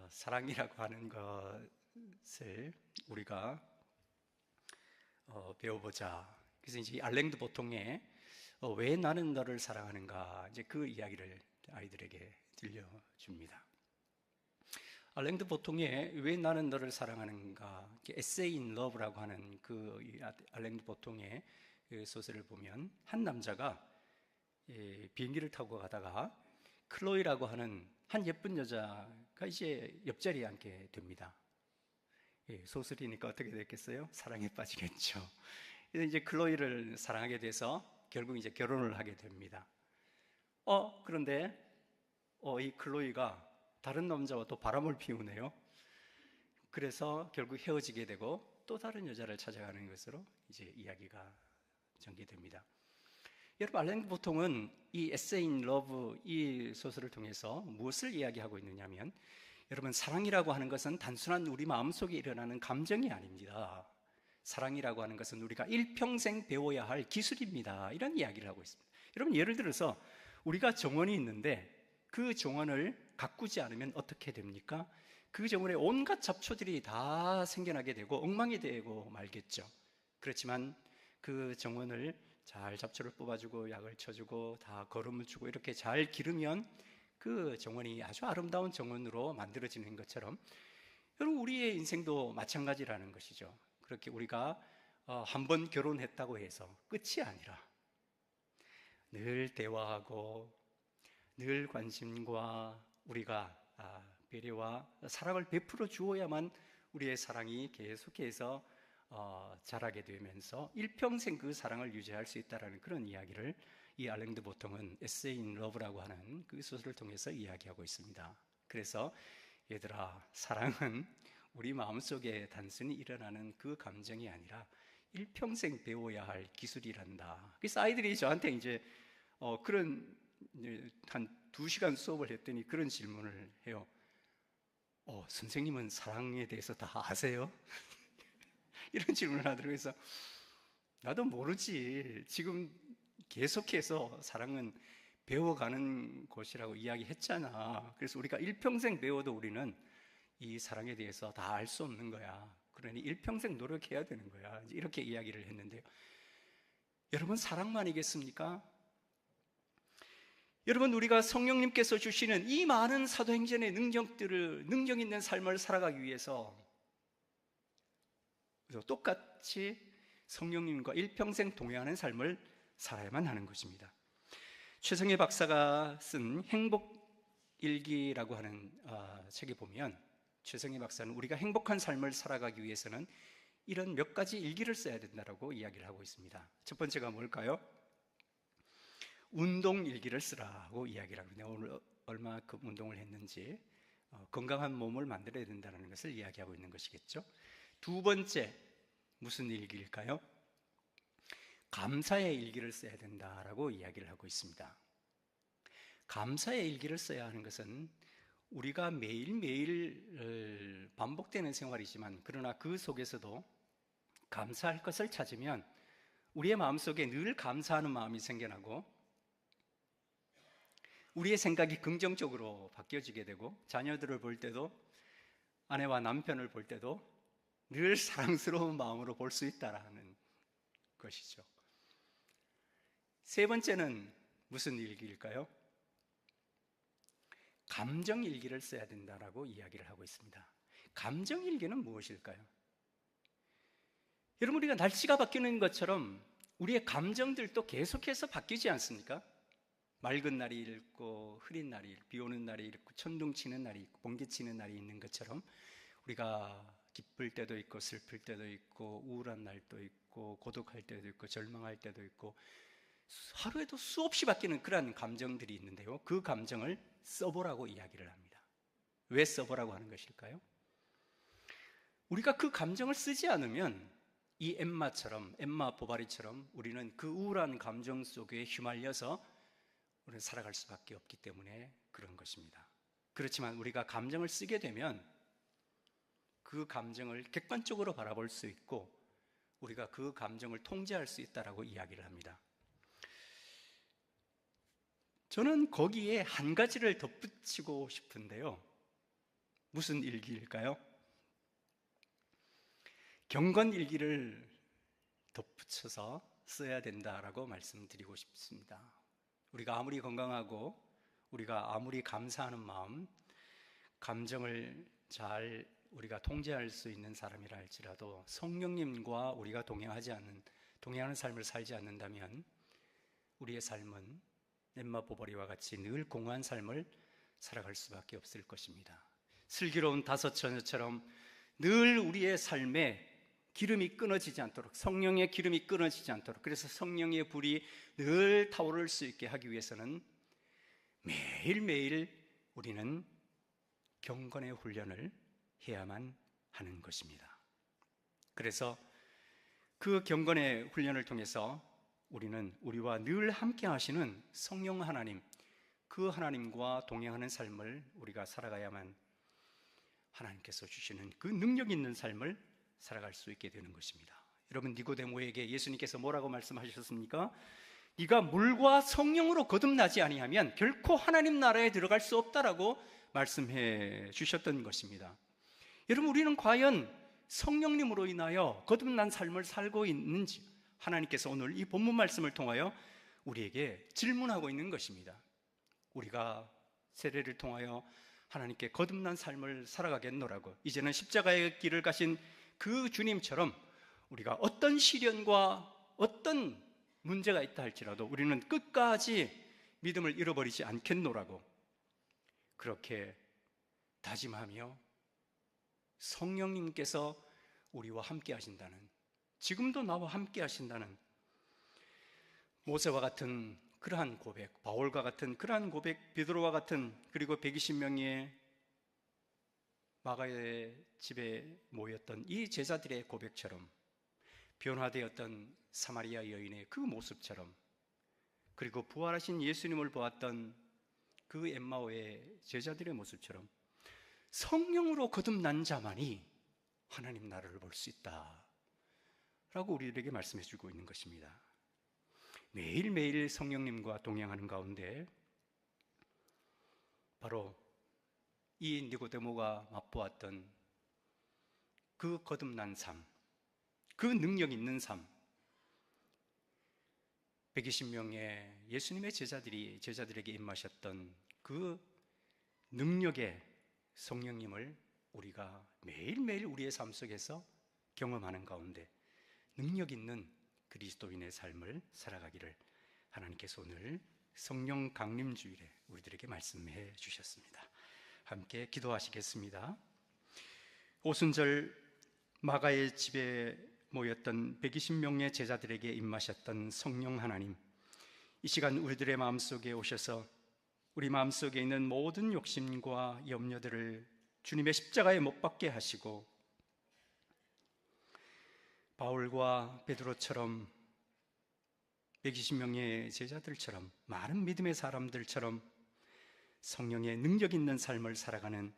사랑이라고 하는 것을 우리가 배워보자. 그래서 이제 알랭드 보통의 왜 나는 너를 사랑하는가, 이제 그 이야기를 아이들에게 들려줍니다. 알랭드 보통의 왜 나는 너를 사랑하는가, 에세이 인 러브라고 하는 그 알랭드 보통의 그 소설을 보면 한 남자가 비행기를 타고 가다가 클로이라고 하는 한 예쁜 여자가 이제 옆자리에 앉게 됩니다. 소설이니까 어떻게 됐겠어요? 사랑에 빠지겠죠. 그래서 이제 클로이를 사랑하게 돼서 결국 이제 결혼을 하게 됩니다. 그런데 이 클로이가 다른 남자와 또 바람을 피우네요. 그래서 결국 헤어지게 되고 또 다른 여자를 찾아가는 것으로 이제 이야기가 전개됩니다. 여러분, 알랭 보통은 이 에세이 인 러브 이 소설을 통해서 무엇을 이야기하고 있느냐면, 여러분, 사랑이라고 하는 것은 단순한 우리 마음속에 일어나는 감정이 아닙니다. 사랑이라고 하는 것은 우리가 일평생 배워야 할 기술입니다. 이런 이야기를 하고 있습니다. 여러분, 예를 들어서 우리가 정원이 있는데 그 정원을 가꾸지 않으면 어떻게 됩니까? 그 정원에 온갖 잡초들이 다 생겨나게 되고 엉망이 되고 말겠죠. 그렇지만 그 정원을 잘 잡초를 뽑아주고 약을 쳐주고 다 거름을 주고 이렇게 잘 기르면 그 정원이 아주 아름다운 정원으로 만들어지는 것처럼, 여러분, 우리의 인생도 마찬가지라는 것이죠. 그렇게 우리가 한 번 결혼했다고 해서 끝이 아니라 늘 대화하고 늘 관심과 우리가 배려와 사랑을 베풀어 주어야만 우리의 사랑이 계속해서 자라게 되면서 일평생 그 사랑을 유지할 수 있다는 그런 이야기를 이 알랭 드 보통은 에세이 인 러브라고 하는 그 소설을 통해서 이야기하고 있습니다. 그래서 얘들아, 사랑은 우리 마음속에 단순히 일어나는 그 감정이 아니라 일평생 배워야 할 기술이란다. 그래서 아이들이 저한테 이제 그런 한 2시간 수업을 했더니 그런 질문을 해요. 선생님은 사랑에 대해서 다 아세요? 이런 질문을 하더라고요. 그래서 나도 모르지. 지금 계속해서 사랑은 배워가는 것이라고 이야기했잖아. 그래서 우리가 일평생 배워도 우리는 이 사랑에 대해서 다 알 수 없는 거야. 그러니 일평생 노력해야 되는 거야. 이렇게 이야기를 했는데요. 여러분, 사랑만이겠습니까? 여러분, 우리가 성령님께서 주시는 이 많은 사도행전의 능력 있는 삶을 살아가기 위해서 똑같이 성령님과 일평생 동행하는 삶을 살아야만 하는 것입니다. 최성애 박사가 쓴 행복일기라고 하는 책에 보면, 최성애 박사는 우리가 행복한 삶을 살아가기 위해서는 이런 몇 가지 일기를 써야 된다고 이야기를 하고 있습니다. 첫 번째가 뭘까요? 운동 일기를 쓰라고 이야기를 합니다. 오늘 얼마큼 운동을 했는지, 건강한 몸을 만들어야 된다는 것을 이야기하고 있는 것이겠죠. 두 번째, 무슨 일기일까요? 감사의 일기를 써야 된다라고 이야기를 하고 있습니다. 감사의 일기를 써야 하는 것은 우리가 매일매일 반복되는 생활이지만, 그러나 그 속에서도 감사할 것을 찾으면 우리의 마음속에 늘 감사하는 마음이 생겨나고 우리의 생각이 긍정적으로 바뀌어지게 되고, 자녀들을 볼 때도, 아내와 남편을 볼 때도 늘 사랑스러운 마음으로 볼 수 있다라는 것이죠. 세 번째는 무슨 일기일까요? 감정일기를 써야 된다라고 이야기를 하고 있습니다. 감정일기는 무엇일까요? 여러분, 우리가 날씨가 바뀌는 것처럼 우리의 감정들도 계속해서 바뀌지 않습니까? 맑은 날이 있고 흐린 날이 있고 비 오는 날이 있고 천둥 치는 날이 있고 번개 치는 날이 있는 것처럼, 우리가 기쁠 때도 있고 슬플 때도 있고 우울한 날도 있고 고독할 때도 있고 절망할 때도 있고 하루에도 수없이 바뀌는 그러한 감정들이 있는데요, 그 감정을 써보라고 이야기를 합니다. 왜 써보라고 하는 것일까요? 우리가 그 감정을 쓰지 않으면 이 엠마 보바리처럼 우리는 그 우울한 감정 속에 휘말려서 우리는 살아갈 수밖에 없기 때문에 그런 것입니다. 그렇지만 우리가 감정을 쓰게 되면 그 감정을 객관적으로 바라볼 수 있고 우리가 그 감정을 통제할 수 있다라고 이야기를 합니다. 저는 거기에 한 가지를 덧붙이고 싶은데요, 무슨 일기일까요? 경건일기를 덧붙여서 써야 된다라고 말씀드리고 싶습니다. 우리가 아무리 건강하고 우리가 아무리 감사하는 마음, 감정을 잘 우리가 통제할 수 있는 사람이라 할지라도 성령님과 우리가 동행하는 삶을 살지 않는다면 우리의 삶은 엠마 보버리와 같이 늘 공허한 삶을 살아갈 수밖에 없을 것입니다. 슬기로운 다섯 처녀처럼 늘 우리의 삶에 기름이 끊어지지 않도록, 성령의 기름이 끊어지지 않도록, 그래서 성령의 불이 늘 타오를 수 있게 하기 위해서는 매일매일 우리는 경건의 훈련을 해야만 하는 것입니다. 그래서 그 경건의 훈련을 통해서 우리는 우리와 늘 함께 하시는 성령 하나님, 그 하나님과 동행하는 삶을 우리가 살아가야만 하나님께서 주시는 그 능력 있는 삶을 살아갈 수 있게 되는 것입니다. 여러분, 니고데모에게 예수님께서 뭐라고 말씀하셨습니까? 네가 물과 성령으로 거듭나지 아니하면 결코 하나님 나라에 들어갈 수 없다라고 말씀해 주셨던 것입니다. 여러분, 우리는 과연 성령님으로 인하여 거듭난 삶을 살고 있는지 하나님께서 오늘 이 본문 말씀을 통하여 우리에게 질문하고 있는 것입니다. 우리가 세례를 통하여 하나님께 거듭난 삶을 살아가겠노라고, 이제는 십자가의 길을 가신 그 주님처럼 우리가 어떤 시련과 어떤 문제가 있다 할지라도 우리는 끝까지 믿음을 잃어버리지 않겠노라고 그렇게 다짐하며 성령님께서 우리와 함께 하신다는, 지금도 나와 함께 하신다는 모세와 같은 그러한 고백, 바울과 같은 그러한 고백, 베드로와 같은, 그리고 120명의 마가의 집에 모였던 이 제자들의 고백처럼, 변화되었던 사마리아 여인의 그 모습처럼, 그리고 부활하신 예수님을 보았던 그 엠마오의 제자들의 모습처럼 성령으로 거듭난 자만이 하나님 나라를 볼 수 있다 라고 우리에게 말씀해 주고 있는 것입니다. 매일매일 성령님과 동행하는 가운데 바로 이 니고데모가 맛보았던 그 거듭난 삶, 그 능력 있는 삶, 120명의 예수님의 제자들에게 임하셨던 그 능력의 성령님을 우리가 매일매일 우리의 삶 속에서 경험하는 가운데 능력 있는 그리스도인의 삶을 살아가기를 하나님께서 오늘 성령 강림 주일에 우리들에게 말씀해 주셨습니다. 함께 기도하시겠습니다. 오순절 마가의 집에 모였던 120명의 제자들에게 임하셨던 성령 하나님, 이 시간 우리들의 마음속에 오셔서 우리 마음속에 있는 모든 욕심과 염려들을 주님의 십자가에 못 박게 하시고, 바울과 베드로처럼 120명의 제자들처럼, 많은 믿음의 사람들처럼 성령의 능력 있는 삶을 살아가는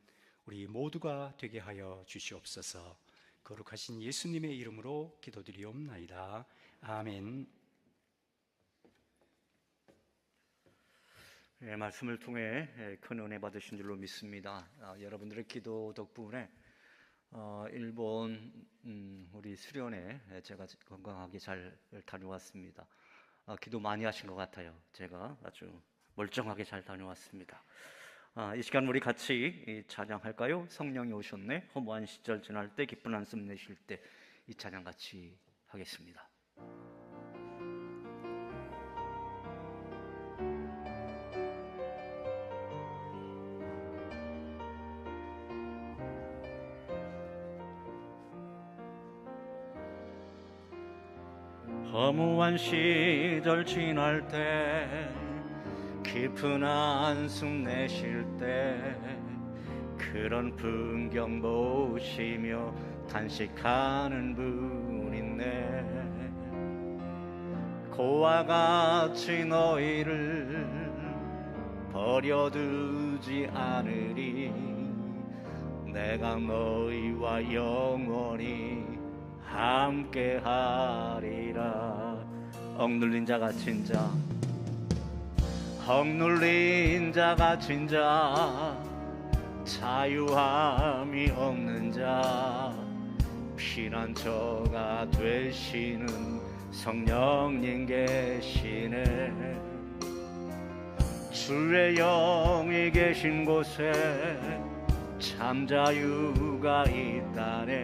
우리 모두가 되게 하여 주시옵소서. 거룩하신 예수님의 이름으로 기도드리옵나이다. 아멘. 네, 말씀을 통해 큰 은혜 받으신 줄로 믿습니다. 여러분들의 기도 덕분에 일본 우리 수련회 제가 건강하게 잘 다녀왔습니다. 기도 많이 하신 것 같아요. 제가 아주 멀쩡하게 잘 다녀왔습니다. 이 시간 우리 같이 찬양할까요? 성령이 오셨네. 허무한 시절 지날 때, 기쁜 한숨 내쉴 때 이 찬양 같이 하겠습니다. 허무한 시절 지날 때, 깊은 한숨 내쉴 때, 그런 풍경 보시며 탄식하는 분 있네. 고와 같이 너희를 버려두지 않으리. 내가 너희와 영원히 함께하리라. 억눌린 자 갇힌 자, 억눌린 자 갇힌 자, 자유함이 없는 자, 피난처가 되시는 성령님 계시네. 주의 영이 계신 곳에 참 자유가 있다네.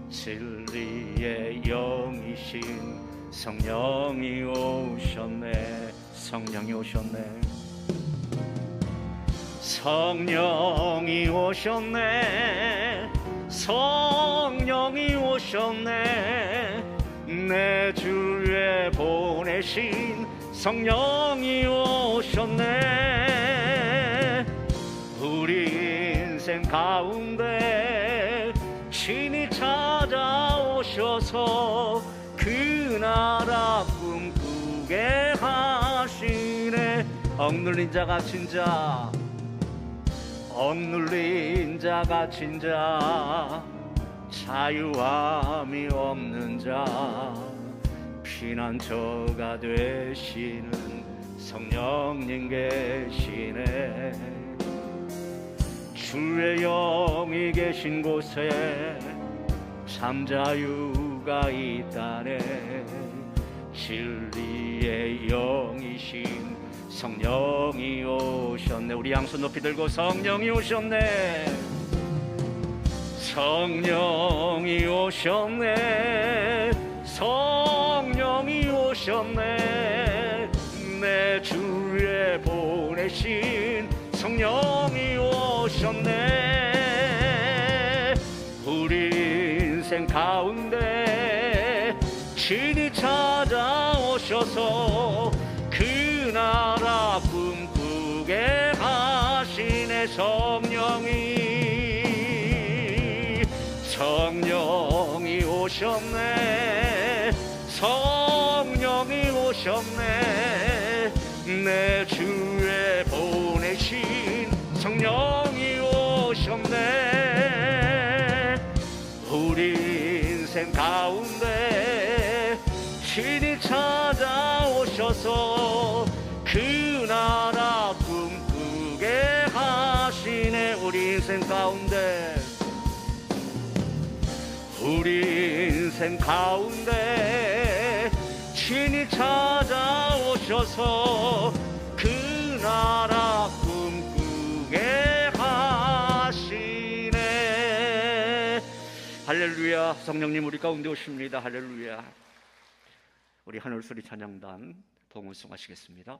진리의 영이신 성령이 오셨네. 성령이 오셨네. 성령이 오셨네. 성령이 오셨네. 내 주에 보내신 성령이 오셨네. 우리 인생 가운데 친히 찾아오셔서 그 나라 꿈꾸게 하시네. 억눌린 자 갇힌 자, 억눌린 자 갇힌 자, 자유함이 없는 자, 피난처가 되시는 성령님 계시네. 주의 영이 계신 곳에 참자유가 있다네. 진리의 영이신 성령이 오셨네. 우리 양손 높이 들고 성령이 오셨네. 성령이 오셨네. 성령이 오셨네. 내 주에 보내신 성령이 오셨네. 우리 인생 가운데 친히 찾아오셔서 그 나라 꿈꾸게 하시네. 성령이 오셨네. 성령이 오셨네. 내 주에 보내신 성령이 오셨네. 우리 인생 가운데 친히 찾아오셔서 그 나라 꿈꾸게 하시네. 우리 인생 가운데, 우리 인생 가운데 친히 찾아오셔서 그 나라 꿈꾸게 하시네. 할렐루야. 성령님 우리 가운데 오십니다. 할렐루야. 우리 하늘소리 찬양단 동원송하시겠습니다.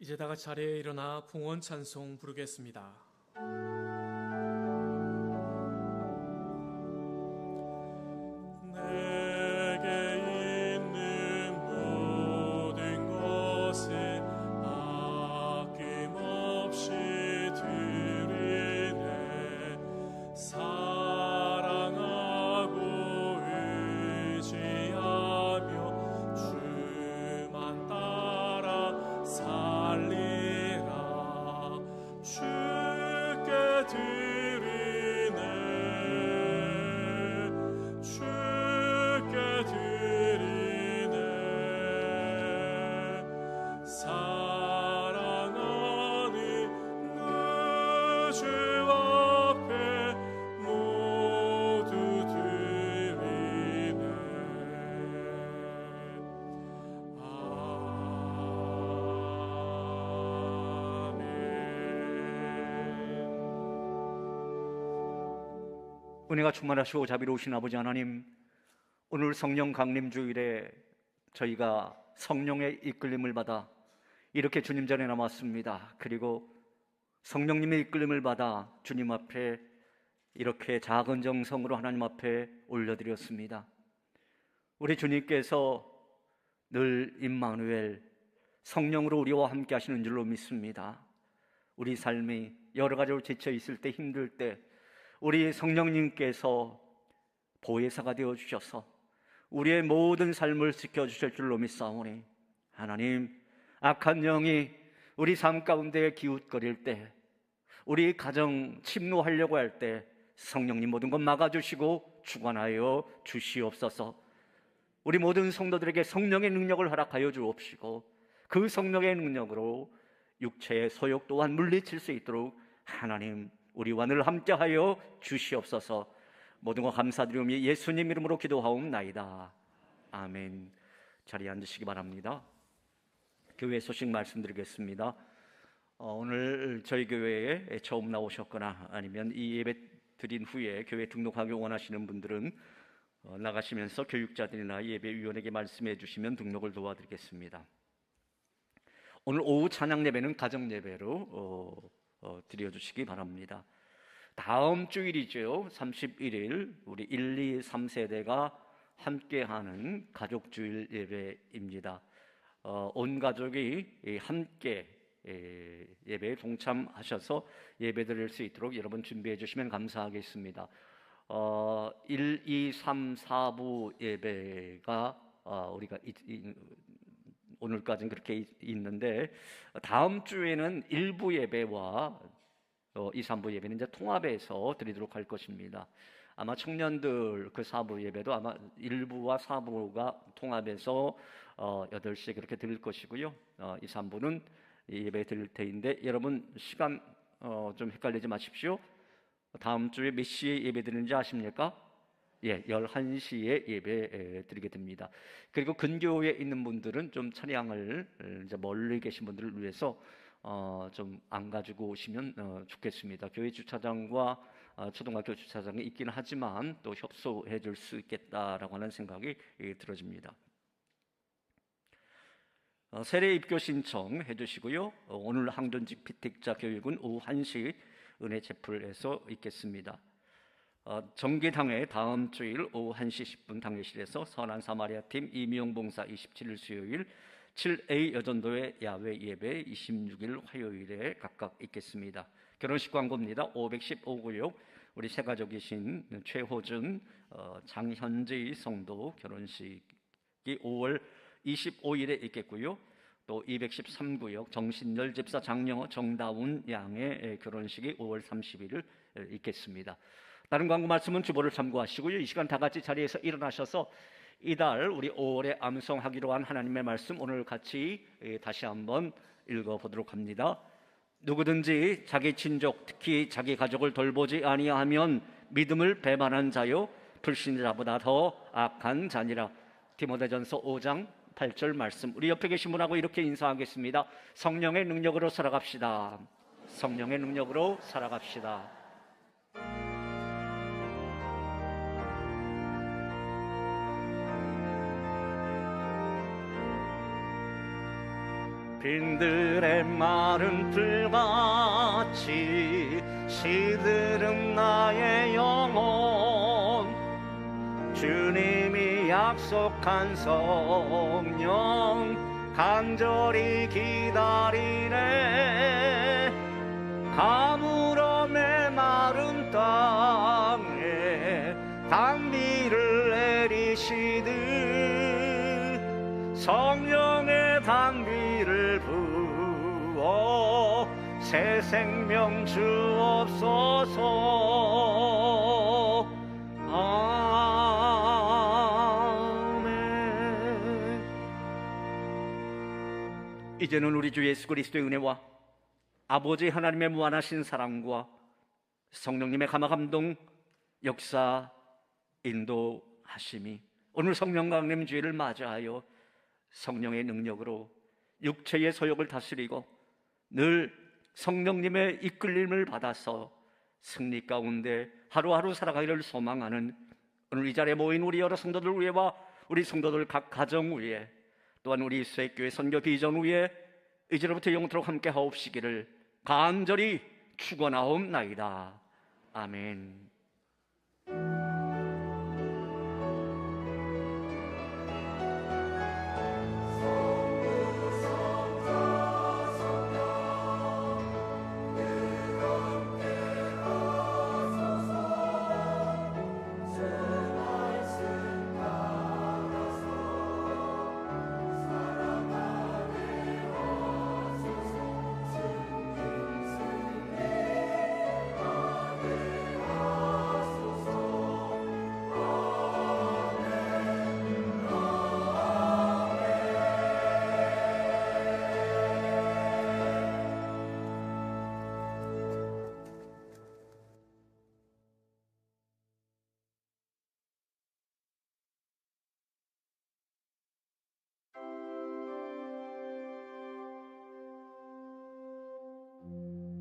이제 다 같이 자리에 일어나 봉헌 찬송 부르겠습니다. 은혜가 충만하시고 자비로우신 아버지 하나님, 오늘 성령 강림 주일에 저희가 성령의 이끌림을 받아 이렇게 주님 전에 남았습니다. 그리고 성령님의 이끌림을 받아 주님 앞에 이렇게 작은 정성으로 하나님 앞에 올려드렸습니다. 우리 주님께서 늘 임마누엘 성령으로 우리와 함께 하시는 줄로 믿습니다. 우리 삶이 여러 가지로 지쳐 있을 때, 힘들 때 우리 성령님께서 보혜사가 되어 주셔서 우리의 모든 삶을 지켜주실 줄로 믿사오니, 하나님, 악한 영이 우리 삶 가운데 기웃거릴 때, 우리 가정 침노하려고 할 때 성령님 모든 것 막아주시고 주관하여 주시옵소서. 우리 모든 성도들에게 성령의 능력을 허락하여 주옵시고, 그 성령의 능력으로 육체의 소욕 또한 물리칠 수 있도록 하나님 우리와 늘 함께하여 주시옵소서. 모든 것 감사드리오며 예수님 이름으로 기도하옵나이다. 아멘. 자리에 앉으시기 바랍니다. 교회 소식 말씀드리겠습니다. 오늘 저희 교회에 처음 나오셨거나 아니면 이 예배 드린 후에 교회 등록하기 원하시는 분들은 나가시면서 교육자들이나 예배위원에게 말씀해 주시면 등록을 도와드리겠습니다. 오늘 오후 찬양 예배는 가정 예배로 드려주시기 바랍니다. 다음 주일이죠. 31일 우리 1, 2, 3세대가 함께하는 가족주일 예배입니다. 온 가족이 함께 예배에 동참하셔서 예배 드릴 수 있도록 여러분 준비해 주시면 감사하겠습니다. 1, 2, 3, 4부 예배가 우리가 오늘까지는 그렇게 있는데, 다음 주에는 1부 예배와 2, 3부 예배는 이제 통합해서 드리도록 할 것입니다. 아마 청년들 그 4부 예배도 아마 1부와 4부가 통합해서 8시에 그렇게 드릴 것이고요. 2, 3부는 예배 드릴 테인데, 여러분 시간 좀 헷갈리지 마십시오. 다음 주에 몇 시에 예배 드리는지 아십니까? 예, 11시에 예배 드리게 됩니다. 그리고 근교에 있는 분들은 좀 차량을 이제 멀리 계신 분들을 위해서 좀 안 가지고 오시면 좋겠습니다. 교회 주차장과 초등학교 주차장이 있긴 하지만 또 협소해 줄 수 있겠다라고 하는 생각이 들어집니다. 세례 입교 신청해 주시고요. 오늘 항전직 피택자 교육은 오후 1시 은혜 채플에서 있겠습니다. 정기당회 다음 주일 오후 1시 10분 당회실에서 선한 사마리아 팀 이미용 봉사 27일 수요일, 7A 여전도의 야외 예배 26일 화요일에 각각 있겠습니다. 결혼식 광고입니다. 515구역 우리 새가족이신 최호준, 장현지 성도 결혼식이 5월 25일에 있겠고요. 또 213구역 정신열 집사 장영호 정다운 양의 결혼식이 5월 31일 있겠습니다. 다른 광고 말씀은 주보를 참고하시고요. 이 시간 다 같이 자리에서 일어나셔서 이달 우리 5월에 암송하기로 한 하나님의 말씀 오늘 같이 다시 한번 읽어보도록 합니다. 누구든지 자기 친족 특히 자기 가족을 돌보지 아니하면 믿음을 배반한 자요 불신자보다 더 악한 자니라. 디모데전서 5장 8절 말씀, 우리 옆에 계신 분하고 이렇게 인사하겠습니다. 성령의 능력으로 살아갑시다. 성령의 능력으로 살아갑시다. 빈들의 마른 풀같이 시들은 나의 영혼 주님이 약속한 성령 간절히 기다리네 가물어 메마른 땅에 단비를 내리시듯 성령의 단비를 부어 새 생명 주옵소서. 아멘. 이제는 우리 주 예수 그리스도의 은혜와 아버지 하나님의 무한하신 사랑과 성령님의 감화 감동 역사 인도하심이 오늘 성령 강림 주일을 맞이하여 성령의 능력으로 육체의 소욕을 다스리고 늘 성령님의 이끌림을 받아서 승리 가운데 하루하루 살아가기를 소망하는 오늘 이 자리에 모인 우리 여러 성도들 위에와 우리 성도들 각 가정 위에 또한 우리 수액교회 선교 비전 위에 이제로부터 영원토록 함께 하옵시기를 간절히 축원하옵나이다. 아멘.